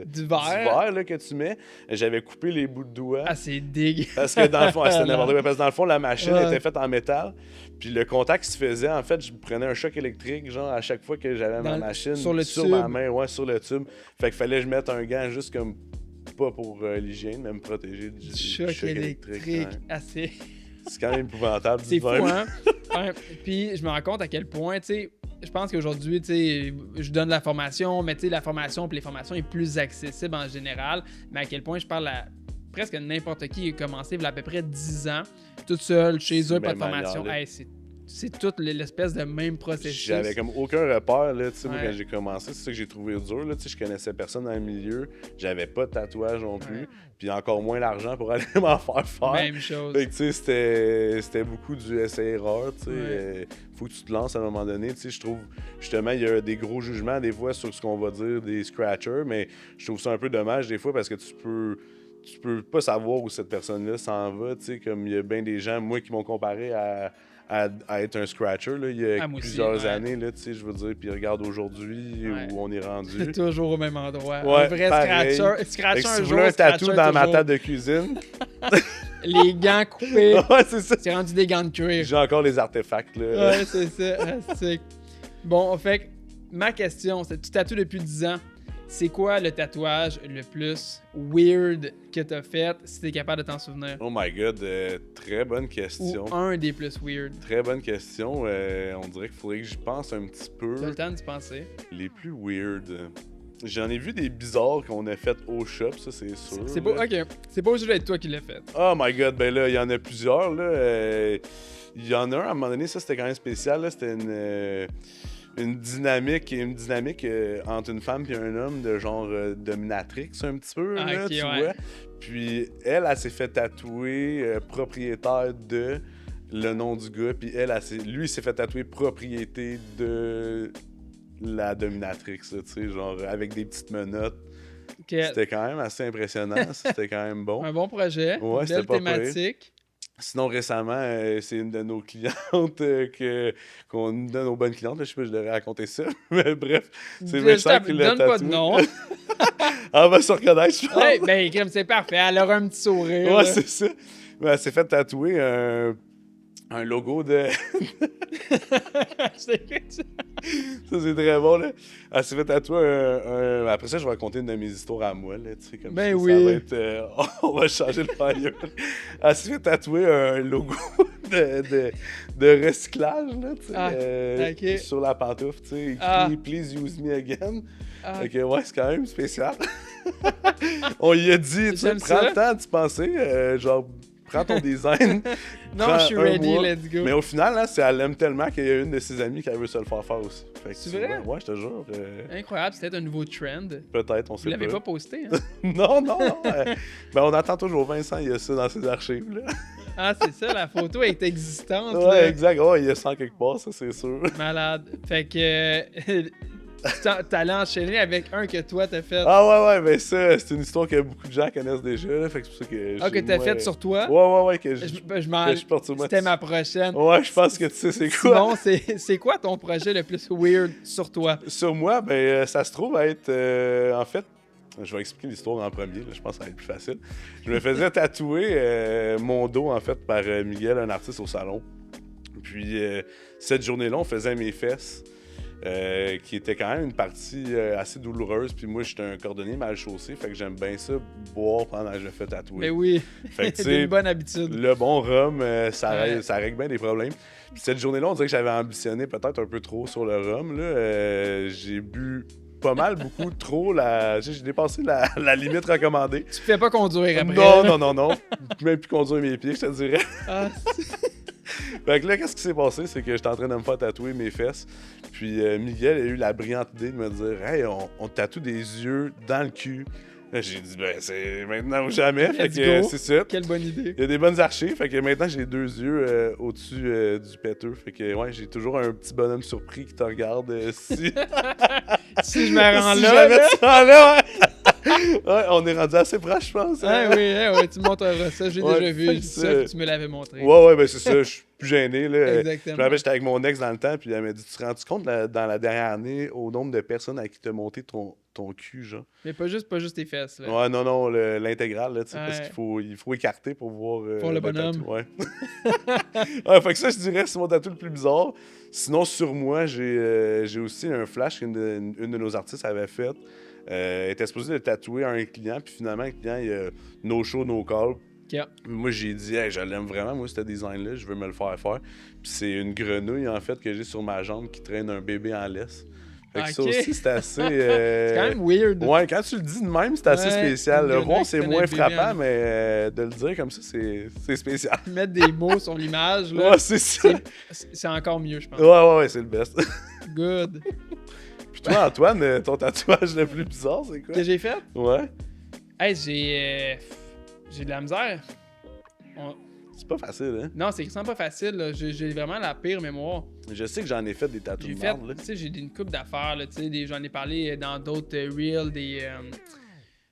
d'hiver là, que tu mets. J'avais coupé les bouts de doigts. Ah, c'est dégueu. Parce que dans le fond, c'était n'importe quoi. Parce que dans le fond, la machine était faite en métal. Puis le contact qui se faisait, en fait, je prenais un choc électrique, genre à chaque fois que j'avais ma machine sur ma main, sur le tube. Fait qu'il fallait que je mette un gant juste comme pas pour l'hygiène, mais me protéger du choc électrique. Assez. C'est quand même épouvantable. C'est fou, hein? Ouais. Puis je me rends compte à quel point, tu sais, je pense qu'aujourd'hui, tu sais, je donne la formation, mais tu sais, la formation, puis les formations est plus accessible en général, mais à quel point je parle à presque n'importe qui qui a commencé il y a à peu près 10 ans, toute seule, chez eux, pas de formation. Hey, c'est toute l'espèce de même processus. J'avais comme aucun repère, là, tu sais, moi, quand j'ai commencé, c'est ça que j'ai trouvé dur, là, tu sais, je connaissais personne dans le milieu, j'avais pas de tatouage non plus, puis encore moins l'argent pour aller m'en faire. Même chose. Fait que, tu sais, c'était beaucoup du essai-erreur, tu sais, faut que tu te lances à un moment donné, tu sais, je trouve, justement, il y a des gros jugements, des fois, sur ce qu'on va dire des scratchers, mais je trouve ça un peu dommage, des fois, parce que tu peux pas savoir où cette personne-là s'en va, tu sais, comme il y a bien des gens, moi, qui m'ont comparé à être un scratcher, là, il y a plusieurs années, là, tu sais, je veux dire, puis regarde aujourd'hui où on est rendu. C'est toujours au même endroit. Ouais, un vrai pareil. scratcher un jour, un tatou dans ma table de cuisine. Les gants coupés. Ouais, c'est ça. C'est rendu des gants de cuir. J'ai encore les artefacts, là. Ouais, c'est ça. Bon, fait que ma question, c'est tu tatoues depuis 10 ans. C'est quoi le tatouage le plus weird que t'as fait, si t'es capable de t'en souvenir? Oh my god, très bonne question. Ou un des plus weird. Très bonne question. On dirait qu'il faudrait que j'y pense un petit peu. T'as le temps d'y penser. Les plus weird. J'en ai vu des bizarres qu'on a fait au shop, ça c'est sûr. C'est pas, ok. C'est pas obligé d'être toi qui l'as fait. Oh my god, ben là, il y en a plusieurs, là. Il y en a un, à un moment donné, ça c'était quand même spécial, là. C'était une dynamique entre une femme et un homme de genre dominatrix un petit peu, là, okay, tu vois. Puis elle s'est fait tatouer propriétaire de le nom du gars, puis lui il s'est fait tatouer propriété de la dominatrix, tu sais, genre avec des petites menottes. Okay. C'était quand même assez impressionnant, c'était quand même bon. Un bon projet, ouais, une belle thématique. Sinon, récemment, c'est une de nos clientes qu'on donne aux bonnes clientes. Là, je sais pas si je devrais raconter ça. Mais bref, c'est Vincent qui l'a tatoué. Donne pas de nom. Elle va se reconnaître, je pense. Ouais, ben, crème, c'est parfait. Elle aura un petit sourire. Ouais, c'est ça. Ben, elle s'est fait tatouer un logo de... Ça, c'est très bon, là. Elle s'est fait tatouer Après ça, je vais raconter une de mes histoires à moi, là, tu sais, comme ben ça, oui. ça va être... On va changer le fire. Elle s'est fait tatouer un logo de recyclage, là, tu sais, sur la pantoufle, tu sais, écrit « Please use me again ». Fait que, ouais, c'est quand même spécial. On lui a dit, tu sais, prends le temps d'y penser, genre... Prends ton design. Non, je suis ready, let's go. Mais au final, là, elle aime tellement qu'il y a une de ses amies qui veut se le faire aussi. C'est vrai? Ouais, je te jure. Incroyable, c'est peut-être un nouveau trend. Peut-être, on sait pas. Vous l'avez pas posté, hein? Non. Ben, on attend toujours Vincent, il y a ça dans ses archives, là. Ah, c'est ça, la photo est existante. Ouais, là. exact. Ouais, il y a ça quelque part, ça, c'est sûr. Malade. Fait que... T'allais enchaîner avec un que toi t'as fait. Ah ouais, mais ça, c'est une histoire que beaucoup de gens connaissent déjà, là, fait que c'est pour ça que... Ah, que t'as fait sur toi? Ouais, que je suis porté sur moi. C'était ma prochaine. Ouais, je pense que tu sais c'est quoi. Sinon, c'est quoi ton projet le plus weird sur toi? Sur moi, ben, ça se trouve être... en fait, je vais expliquer l'histoire en premier, là, je pense que ça va être plus facile. Je me faisais tatouer mon dos, en fait, par Miguel, un artiste au salon. Puis, cette journée-là, on faisait mes fesses. Qui était quand même une partie assez douloureuse. Puis moi, j'étais un cordonnier mal chaussé, fait que j'aime bien ça, boire pendant que je me fais tatouer. Mais oui, c'est une bonne habitude. Le bon rhum, ça règle bien des problèmes. Puis cette journée-là, on dirait que j'avais ambitionné peut-être un peu trop sur le rhum. Là. J'ai bu pas mal, beaucoup trop. J'ai dépassé la limite recommandée. Tu te fais pas conduire après? Non. Même plus conduire mes pieds, je te dirais. Ah, fait que là, qu'est-ce qui s'est passé? C'est que j'étais en train de me faire tatouer mes fesses. Puis Miguel a eu la brillante idée de me dire « Hey, on tatoue des yeux dans le cul. » J'ai dit « Ben, c'est maintenant ou jamais. » Fait que c'est ça. Quelle bonne idée. Il y a des bonnes archives. Fait que maintenant, j'ai 2 yeux au-dessus du péteux. Fait que ouais, j'ai toujours un petit bonhomme surpris qui te regarde si... si je me rends si là. Jamais tu rends là, ouais. Ouais, on est rendu assez proche, je pense. Ah oui, tu me montreras ça. J'ai déjà vu. J'ai ça que tu me l'avais montré. Ouais, ben c'est ça. Je suis plus gêné. Là. Exactement. Je me rappelle, j'étais avec mon ex dans le temps, puis elle m'a dit « Tu te rends-tu compte dans la dernière année au nombre de personnes à qui t'as monté ton cul, genre? » Mais pas juste tes fesses, là. Ouais, non, l'intégrale, là, tu sais, parce qu'il faut écarter pour voir... pour le bonhomme. Tatou, ouais. Ouais, fait que ça, je dirais, c'est mon tatou le plus bizarre. Sinon, sur moi, j'ai aussi un flash qu'une de nos artistes avait fait. Elle était supposée le tatouer à un client, puis finalement, le client, il a no show, no call. Okay. Moi, j'ai dit, hey, je l'aime vraiment, moi, ce design-là, je veux me le faire faire. Puis c'est une grenouille, en fait, que j'ai sur ma jambe qui traîne un bébé en laisse. Fait que ça aussi, c'est assez... c'est quand même weird. Ouais, quand tu le dis de même, c'est assez spécial. Le rond, c'est moins frappant, mais de le dire comme ça, c'est spécial. Mettre des mots sur l'image, là, ouais, c'est ça. C'est encore mieux, je pense. Ouais, c'est le best. Good. Puis toi, Antoine, ton tatouage le plus bizarre, c'est quoi? Que j'ai fait? Ouais. Hey, j'ai de la misère. C'est pas facile, hein? Non, c'est extrêmement pas facile. Là. J'ai vraiment la pire mémoire. Je sais que j'en ai fait des tatouages. J'ai fait, tu sais, j'ai une couple d'affaires, là, tu sais, j'en ai parlé dans d'autres reels,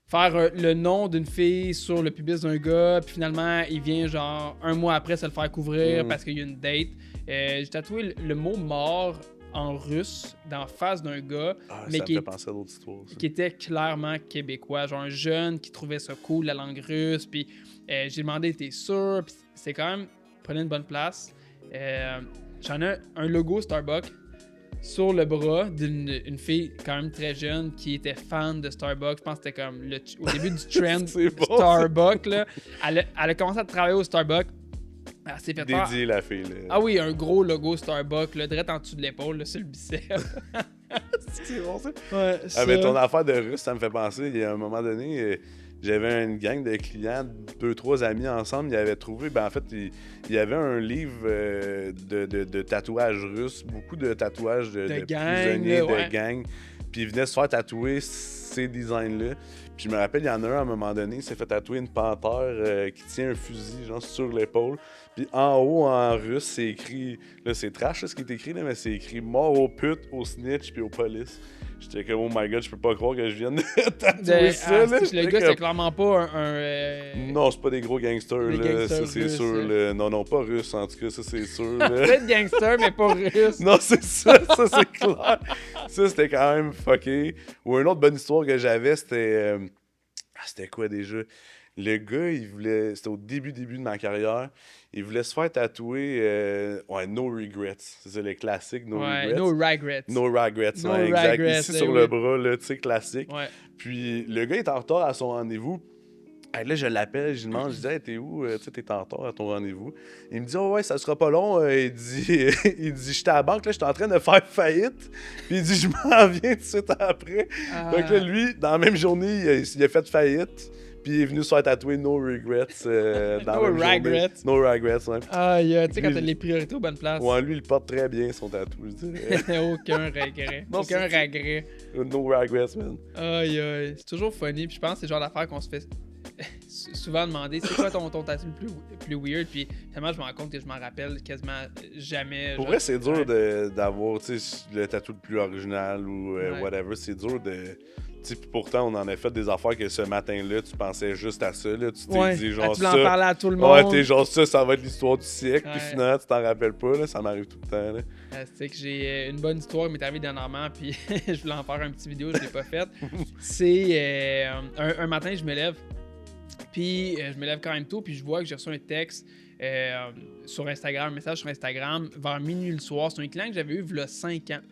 faire le nom d'une fille sur le pubis d'un gars, puis finalement, il vient genre un mois après se le faire couvrir parce qu'il y a une date. J'ai tatoué le mot mort en russe dans la face d'un gars, mais ça me fait penser à d'autres histoires, qui était clairement québécois, genre un jeune qui trouvait ça cool, la langue russe, puis j'ai demandé, t'es sûr? Puis c'est quand même, prenez une bonne place. J'en ai un logo Starbucks sur le bras d'une fille quand même très jeune qui était fan de Starbucks. Je pense que c'était comme au début du trend Starbucks. Là. Elle a commencé à travailler au Starbucks. Elle s'est fait dédié la fille. Là. Ah oui, un gros logo Starbucks, là, direct en dessous de l'épaule, là, sur le bicep. C'est bon ça? Ouais, mais ton affaire de russe, ça me fait penser, il y a un moment donné... J'avais une gang de clients, 2-3 amis ensemble, ils avaient trouvé, en fait, il y avait un livre de tatouages russes, beaucoup de tatouages de prisonniers, de gangs, puis ils venaient se faire tatouer ces designs-là. Puis je me rappelle, il y en a un à un moment donné, il s'est fait tatouer une panthère qui tient un fusil, genre, sur l'épaule. Puis en haut, en russe, c'est écrit, là, c'est trash là, ce qui est écrit, là, mais c'est écrit « Mort aux putes, aux snitch puis aux polices ». J'étais comme, oh my god, je peux pas croire que je vienne de tatouer ça. Là. Le gars, c'est clairement pas un Non, c'est pas des gros gangsters, là. Gangsters ça, c'est sûr. Là. Non, pas russe, en tout cas, ça, c'est sûr. Peut-être gangster, mais pas russe. Non, c'est ça, c'est clair. Ça, c'était quand même fucké. Ou une autre bonne histoire que j'avais, c'était... c'était quoi déjà? Le gars, il voulait... C'était au début de ma carrière. Il voulait se faire tatouer... No Regrets. C'est ça, le classique No Regrets. No Regrets. No Regrets, ouais, exact. Ici, sur le bras, là, tu sais, classique. Ouais. Puis, le gars est en retard à son rendez-vous. Là, je l'appelle, je lui demande, je dis, hey, t'es où? Tu sais, t'es en retard à ton rendez-vous. Il me dit, oh, ouais, ça sera pas long. Il dit, j'étais à la banque, là, j'étais en train de faire faillite. Puis, il dit, je m'en viens tout de suite après. Donc, là, lui, dans la même journée, il a fait faillite. Puis il est venu se faire tatouer No Regrets dans No Regrets. No Regrets, ouais. Tu sais, quand t'as les priorités aux bonnes places. Ouais, lui, il porte très bien son tatou, je dirais. Aucun regret. Aucun regret. No Regrets, man. Aïe. C'est toujours funny. Puis je pense que c'est le genre d'affaire qu'on se fait souvent demander. C'est quoi ton tatou le plus weird? Puis tellement je me rends compte que je m'en rappelle quasiment jamais. Pour vrai, c'est dur d'avoir le tatou le plus original ou whatever. C'est dur de... Puis pourtant, on en a fait des affaires que ce matin-là, tu pensais juste à ça. Là. Tu t'es dit genre tu ça. Tu en parlais à tout le monde. Ouais, t'es genre ça va être l'histoire du siècle. Puis finalement, tu t'en rappelles pas. Là, ça m'arrive tout le temps. C'est que j'ai une bonne histoire qui m'est arrivée dernièrement. Puis je voulais en faire un petit vidéo, je l'ai pas faite. C'est un matin, je me lève. Puis je me lève quand même tôt. Puis je vois que j'ai reçu un texte sur Instagram, un message sur Instagram vers minuit le soir. C'est un client que j'avais eu il y a 5 ans.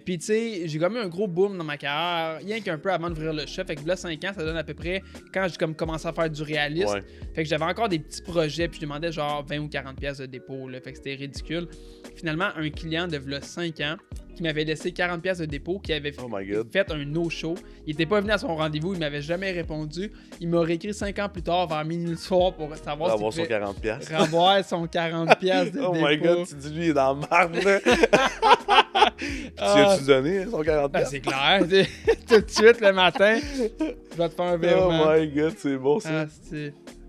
Puis tu sais, j'ai comme eu un gros boom dans ma carrière, rien qu'un peu avant d'ouvrir le shop. Fait que là, 5 ans, ça donne à peu près quand j'ai comme commencé à faire du réalisme. Ouais. Fait que j'avais encore des petits projets, puis je demandais genre 20 ou 40 pièces de dépôt. Là, fait que c'était ridicule. Finalement, un client de 5 ans qui m'avait laissé 40 pièces de dépôt, qui avait fait un no-show. Il était pas venu à son rendez-vous, il m'avait jamais répondu. Il m'a réécrit 5 ans plus tard, vers minuit le soir, pour savoir s'il pouvait son 40 pièces. Avoir son 40 pièces de dépôt. Oh my god, tu dis lui, il est dans le marbre, là. Tu as-tu donné son 40 pièces? C'est clair. Tout de suite, le matin, je vais te faire un virement. Oh my god, c'est bon, ça.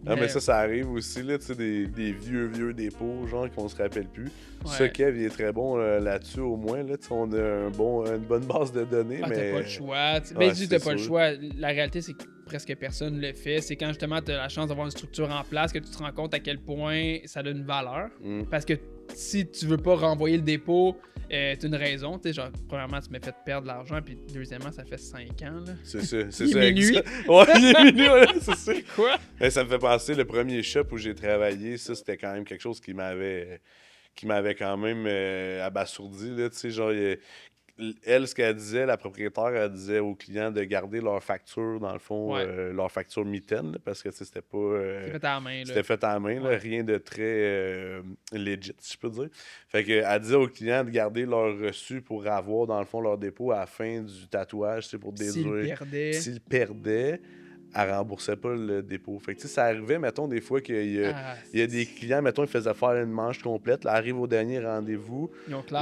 Mais ça arrive aussi, là, tu sais, des vieux dépôts, genre, qu'on se rappelle plus. Ouais. Ça, Kev, il est très bon là-dessus, au moins, là, tu sais, on a une bonne base de données, mais... T'as pas le choix. Ben, t'as pas le choix. La réalité, c'est que presque personne le fait. C'est quand, justement, t'as la chance d'avoir une structure en place que tu te rends compte à quel point ça donne une valeur. Parce que si tu veux pas renvoyer le dépôt, t'as une raison. Tu sais, genre, premièrement, tu m'as fait perdre de l'argent, puis deuxièmement, ça fait 5 ans, là. C'est ça. Il est minuit. Ouais, il est minuit, ouais, c'est ça. Quoi? Ça me fait penser, le premier shop où j'ai travaillé, ça, c'était quand même quelque chose qui m'avait quand même abasourdi, là, tu sais, genre... elle, ce qu'elle disait, la propriétaire, elle disait aux clients de garder leur facture, dans le fond, leur facture mitaine, là, parce que c'était pas... C'est fait à la main. C'était fait à la main, là, rien de très legit, si je peux dire. Fait que, elle disait aux clients de garder leur reçu pour avoir, dans le fond, leur dépôt à la fin du tatouage, pour déduire. S'ils perdaient, elle remboursait pas le dépôt. Fait que, ça arrivait, mettons, des fois qu'il y a des clients, mettons, ils faisaient faire une manche complète. Là, arrive au dernier rendez-vous,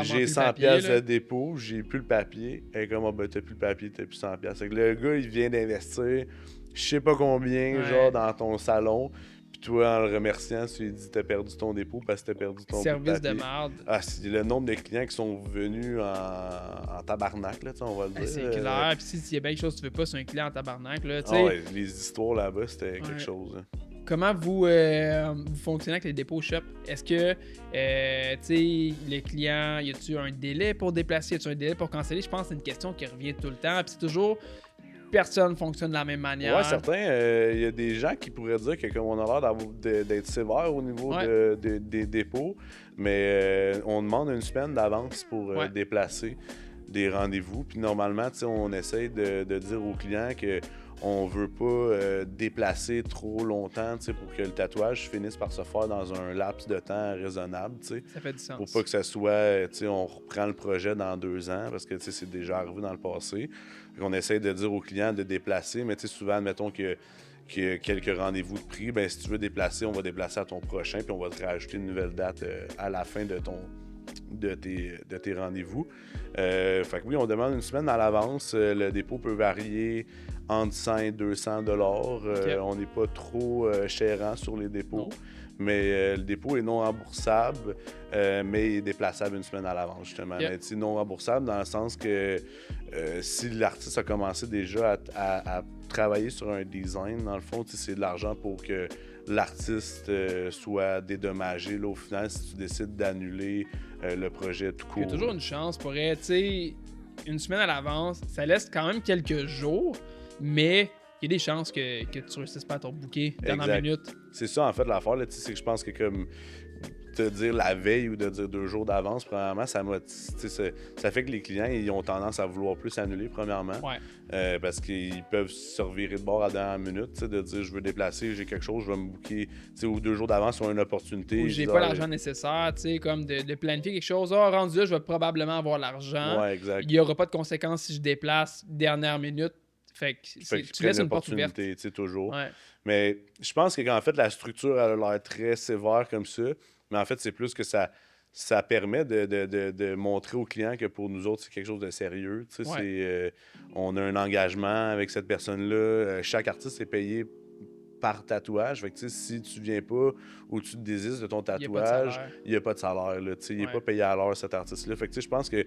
j'ai 100$ de dépôt, j'ai plus le papier. Et comme, ben, t'as plus le papier, t'as plus 100$. Fait que le gars, il vient d'investir, je sais pas combien, genre, dans ton salon. Puis toi, en le remerciant, tu lui dis, t'as perdu ton dépôt parce que t'as perdu ton service papier. de merde. Ah, c'est le nombre de clients qui sont venus en tabarnak, là, on va le dire. C'est clair. Puis s'il y a bien quelque chose que tu veux pas, c'est un client en tabarnak, là, les histoires là-bas, c'était quelque chose. Hein. Comment vous fonctionnez avec les dépôts shop? Est-ce que, le client, y a-tu un délai pour déplacer? Y a-tu un délai pour canceller? Je pense que c'est une question qui revient tout le temps. Puis c'est toujours... Personne fonctionne de la même manière. Ouais, certains. Il y a des gens qui pourraient dire que comme on a l'air d'être sévère au niveau des dépôts, mais on demande une semaine d'avance pour déplacer des rendez-vous. Puis normalement, on essaye de dire aux clients que on veut pas déplacer trop longtemps pour que le tatouage finisse par se faire dans un laps de temps raisonnable. Ça fait du sens. Pour pas que ça soit, on reprend le projet dans 2 ans, parce que c'est déjà arrivé dans le passé. On essaie de dire aux clients de déplacer, mais souvent, admettons qu'il y a quelques rendez-vous de prix, ben si tu veux déplacer, on va déplacer à ton prochain, puis on va te rajouter une nouvelle date à la fin de tes rendez-vous. Fait que oui, on demande une semaine à l'avance. Le dépôt peut varier entre 100 et 200 $. On n'est pas trop chérant sur les dépôts. Non. Mais le dépôt est non remboursable, mais il est déplaçable une semaine à l'avance, justement. Mais non remboursable dans le sens que si l'artiste a commencé déjà à travailler sur un design, dans le fond, c'est de l'argent pour que l'artiste soit dédommagé. Là, au final, si tu décides d'annuler le projet tout court. Il y a toujours une chance pour être, une semaine à l'avance, ça laisse quand même quelques jours, mais il y a des chances que tu réussisses pas à ton booker dernière minute. C'est ça, en fait, l'affaire, là, c'est que je pense que comme te dire la veille ou de dire 2 jours d'avance, premièrement, ça fait que les clients ils ont tendance à vouloir plus annuler, premièrement. Parce qu'ils peuvent se revirer de bord à la dernière minute, de dire je veux déplacer, j'ai quelque chose, je vais me booker, ou 2 jours d'avance sur une opportunité. Ou j'ai pas l'argent nécessaire, comme de planifier quelque chose. Rendu là, je vais probablement avoir l'argent. Ouais, exact. Il n'y aura pas de conséquences si je déplace dernière minute. Fait que tu laisses une porte ouverte. Toujours. Ouais. Mais je pense qu'en fait, la structure elle a l'air très sévère comme ça. Mais en fait, c'est plus que ça permet de montrer aux clients que pour nous autres, c'est quelque chose de sérieux. On a un engagement avec cette personne-là. Chaque artiste est payé par tatouage. Fait que si tu viens pas ou tu te désistes de ton tatouage, il n'y a pas de salaire. Il n'est pas payé à l'heure, cet artiste-là. Fait que je pense que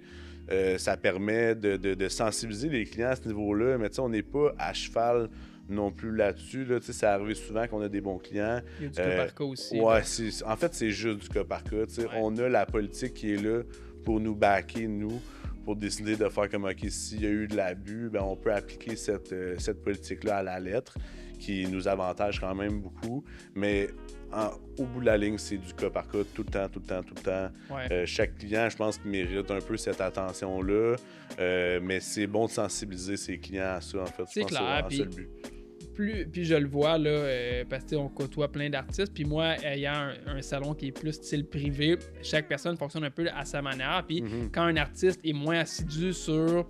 ça permet de sensibiliser les clients à ce niveau-là. Mais on n'est pas à cheval non plus là-dessus. Là, ça arrive souvent qu'on a des bons clients. Il y a du cas par cas aussi. Ouais, en fait, c'est juste du cas par cas. On a la politique qui est là pour nous backer, nous, pour décider de faire comme, OK, s'il y a eu de l'abus, ben, on peut appliquer cette politique-là à la lettre, qui nous avantage quand même beaucoup. Mais au bout de la ligne, c'est du cas par cas, tout le temps. Ouais. Chaque client, je pense, mérite un peu cette attention-là. Mais c'est bon de sensibiliser ses clients à ça, en fait. C'est clair. C'est le but. Puis je le vois, là, parce qu'on côtoie plein d'artistes. Puis moi, ayant un salon qui est plus style privé, chaque personne fonctionne un peu à sa manière. Puis quand un artiste est moins assidu sur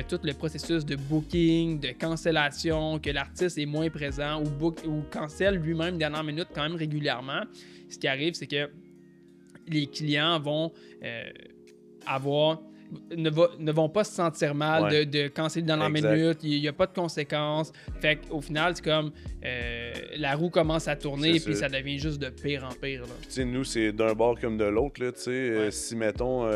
tout le processus de booking, de cancellation, que l'artiste est moins présent ou cancelle lui-même dernière minute quand même régulièrement, ce qui arrive, c'est que les clients vont ne vont pas se sentir mal de canceller dans la minute, il n'y a pas de conséquences. Fait qu'au final, c'est comme la roue commence à tourner puis ça devient juste de pire en pire. Puis nous, c'est d'un bord comme de l'autre. Si, mettons,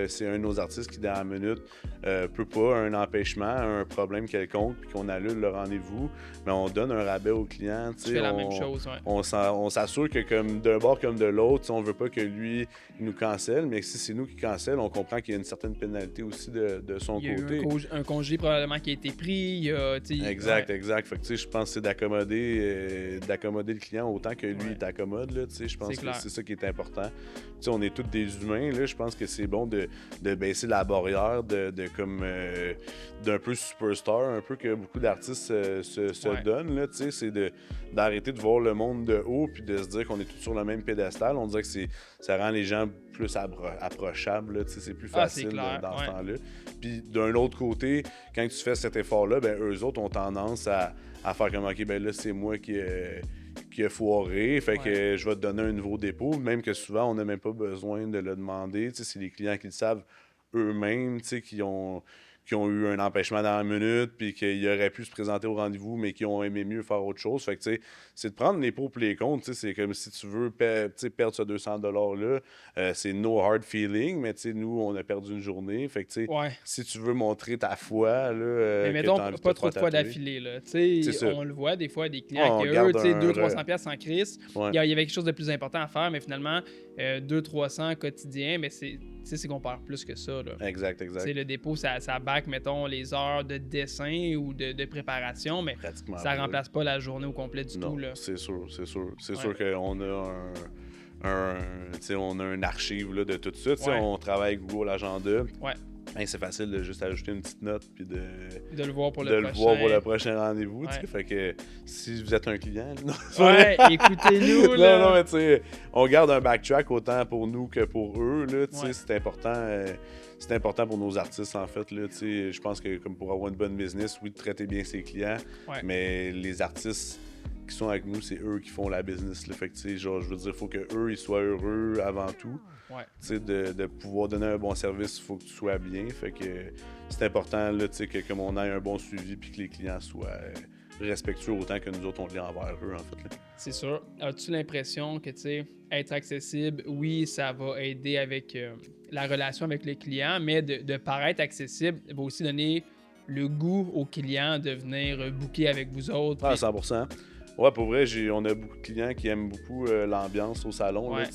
c'est un de nos artistes qui, dans la minute, peut pas, un empêchement, un problème quelconque, puis qu'on annule le rendez-vous, mais on donne un rabais au client. Tu fais la même chose, on s'assure que comme d'un bord comme de l'autre, on veut pas que lui nous cancelle, mais si c'est nous qui cancelle, on comprend qu'il y a une certaine une pénalité aussi de son côté. Il y a eu un congé probablement qui a été pris. Exact. Fait que je pense que c'est d'accommoder le client autant que lui il t'accommode. Je pense que c'est ça qui est important. On est tous des humains. Là, je pense que c'est bon de baisser la barrière d'un peu superstar, un peu que beaucoup d'artistes se donnent. Là, c'est d'arrêter de voir le monde de haut puis de se dire qu'on est tous sur le même pédestal. On dirait que ça rend les gens plus approchables. Là, c'est plus facile dans ce temps-là. Puis d'un autre côté, quand tu fais cet effort-là, ben eux autres ont tendance à faire comme OK, ben là, c'est moi qui a foiré, fait que je vais te donner un nouveau dépôt, même que souvent, on n'a même pas besoin de le demander. C'est les clients qui le savent eux-mêmes, qui ont eu un empêchement dans la minute, puis qu'ils auraient pu se présenter au rendez-vous, mais qui ont aimé mieux faire autre chose. Fait que, c'est de prendre les pour et les contre. C'est comme si tu veux perdre ce $200-là. C'est no hard feeling, mais nous, on a perdu une journée. Fait que, si tu veux montrer ta foi, là, mais mettons, pas trop de fois d'affilée. Là. On le voit des fois, des clients qui, eux, 200-300$ en crise. Il y avait quelque chose de plus important à faire, mais finalement, 200-300 quotidiens, mais c'est qu'on perd plus que ça. Là. Exact. Le dépôt, ça back, mettons, les heures de dessin ou de préparation, mais ça remplace pas la journée au complet du tout. Là. C'est sûr. C'est sûr qu'on a on a un archive là, de tout ça. On travaille avec Google Agenda. C'est facile de juste ajouter une petite note puis de le voir pour le prochain rendez-vous. Fait que si vous êtes un client, écoutez-nous. Non, mais tu sais, on garde un backtrack autant pour nous que pour eux. Là, c'est important. C'est important pour nos artistes, en fait. Je pense que comme pour avoir une bonne business, oui, de traiter bien ses clients, mais les artistes qui sont avec nous, c'est eux qui font la business. Là. Fait que, je veux dire, il faut qu'eux, ils soient heureux avant tout. De pouvoir donner un bon service, il faut que tu sois bien. Fait que c'est important là, que comme on ait un bon suivi puis que les clients soient respectueux autant que nous autres, on l'est envers eux, en fait. Là. C'est sûr. As-tu l'impression que, être accessible, oui, ça va aider avec la relation avec le client, mais de paraître accessible va aussi donner le goût aux clients de venir booker avec vous autres? 100%. Ouais, pour vrai, on a beaucoup de clients qui aiment beaucoup l'ambiance au salon, là,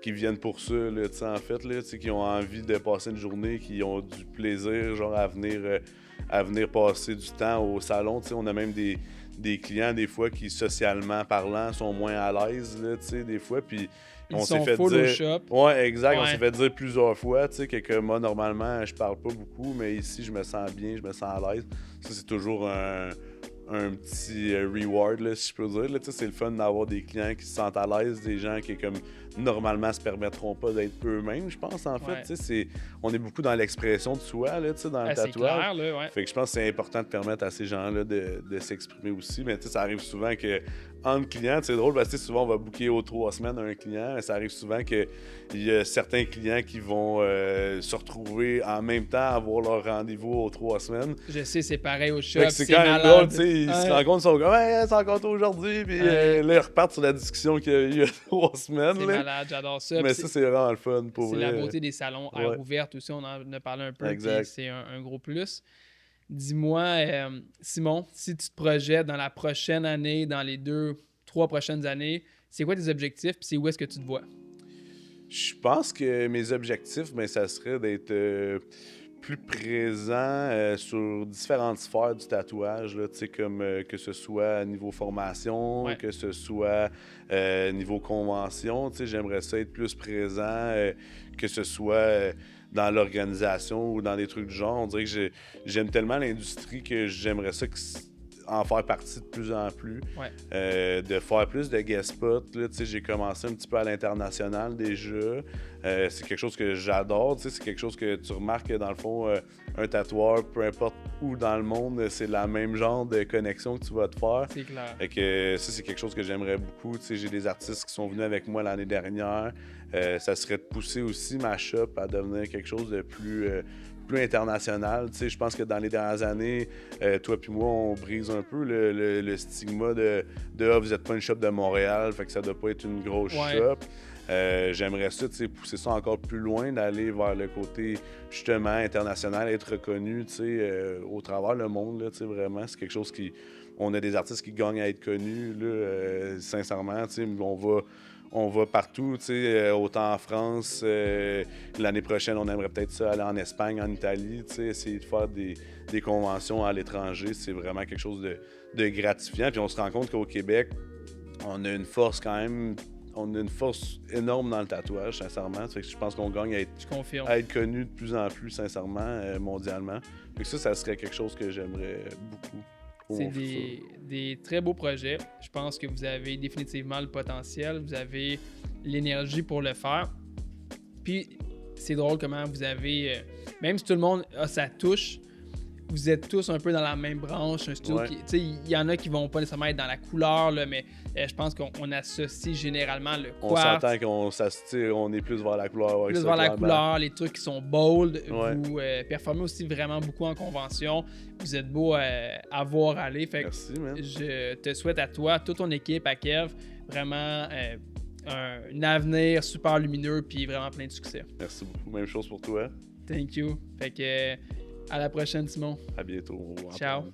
qui viennent pour ça, là, en fait, là, qui ont envie de passer une journée, qui ont du plaisir, genre, à venir passer du temps au salon. On a même des clients, des fois, qui, socialement parlant, sont moins à l'aise, là, des fois, puis on s'est fait dire... au shop. Ouais, exact. On s'est fait dire plusieurs fois, que moi, normalement, je parle pas beaucoup, mais ici, je me sens bien, je me sens à l'aise. Ça, c'est toujours un petit reward, là, si je peux dire. Là, c'est le fun d'avoir des clients qui se sentent à l'aise, des gens qui, comme, normalement, se permettront pas d'être eux-mêmes, je pense, en fait. On est beaucoup dans l'expression de soi, là, dans le tatouage. Clair, là, Fait que je pense que c'est important de permettre à ces gens-là de s'exprimer aussi. Mais ça arrive souvent que entre clients, c'est drôle parce que souvent on va booker aux 3 semaines un client, mais ça arrive souvent qu'il y a certains clients qui vont se retrouver en même temps à avoir leur rendez-vous aux 3 semaines. Je sais, c'est pareil au shop, c'est quand même drôle, ils se rencontrent, ils sont comme « c'est encore aujourd'hui », puis là ils repartent sur la discussion qu'il y a eu il y a 3 semaines. C'est malade, j'adore ça. Mais ça, c'est vraiment le fun pour C'est la beauté des salons air ouverte aussi, on en a parlé un peu, c'est un gros plus. Dis-moi, Simon, si tu te projettes dans la prochaine année, dans les 2-3 prochaines années, c'est quoi tes objectifs et où est-ce que tu te vois? Je pense que mes objectifs, ça serait d'être plus présent sur différentes sphères du tatouage, là, comme que ce soit à niveau formation, que ce soit niveau convention. J'aimerais ça être plus présent, que ce soit dans l'organisation ou dans des trucs du genre. On dirait que j'aime tellement l'industrie que j'aimerais ça en faire partie de plus en plus, de faire plus de guest spots. Là, j'ai commencé un petit peu à l'international déjà. C'est quelque chose que j'adore. C'est quelque chose que tu remarques que dans le fond, un tatoueur, peu importe où dans le monde, c'est la même genre de connexion que tu vas te faire. C'est clair. Fait que ça, c'est quelque chose que j'aimerais beaucoup. J'ai des artistes qui sont venus avec moi l'année dernière. Ça serait de pousser aussi ma shop à devenir quelque chose de plus international. Je pense que dans les dernières années, toi puis moi, on brise un peu le stigma de vous n'êtes pas une shop de Montréal, fait que ça doit pas être une grosse shop. J'aimerais ça, pousser ça encore plus loin, d'aller vers le côté justement international, être reconnu au travers le monde. Là, vraiment, c'est quelque chose qui... On a des artistes qui gagnent à être connus, là, sincèrement. on va partout, tu sais, autant en France. L'année prochaine, on aimerait peut-être ça aller en Espagne, en Italie, tu sais, essayer de faire des conventions à l'étranger. C'est vraiment quelque chose de gratifiant. Puis on se rend compte qu'au Québec, on a une force quand même. On a une force énorme dans le tatouage, sincèrement. Fait que je pense qu'on gagne à être connu de plus en plus, sincèrement, mondialement. Fait que ça serait quelque chose que j'aimerais beaucoup. C'est des très beaux projets. Je pense que vous avez définitivement le potentiel. Vous avez l'énergie pour le faire. Puis, c'est drôle comment vous avez... même si tout le monde a sa touche, vous êtes tous un peu dans la même branche. Un style il y en a qui vont pas nécessairement être dans la couleur, là, mais je pense qu'on associe généralement le quartz. On s'entend qu'on est plus vers la couleur. Plus vers la couleur, les trucs qui sont bold. Vous performez aussi vraiment beaucoup en convention. Vous êtes beau à voir aller. Fait merci, man. Je te souhaite à toi, toute ton équipe, à Kev, vraiment un avenir super lumineux puis vraiment plein de succès. Merci beaucoup. Même chose pour toi. Thank you. Fait que à la prochaine, Simon. À bientôt. Ciao.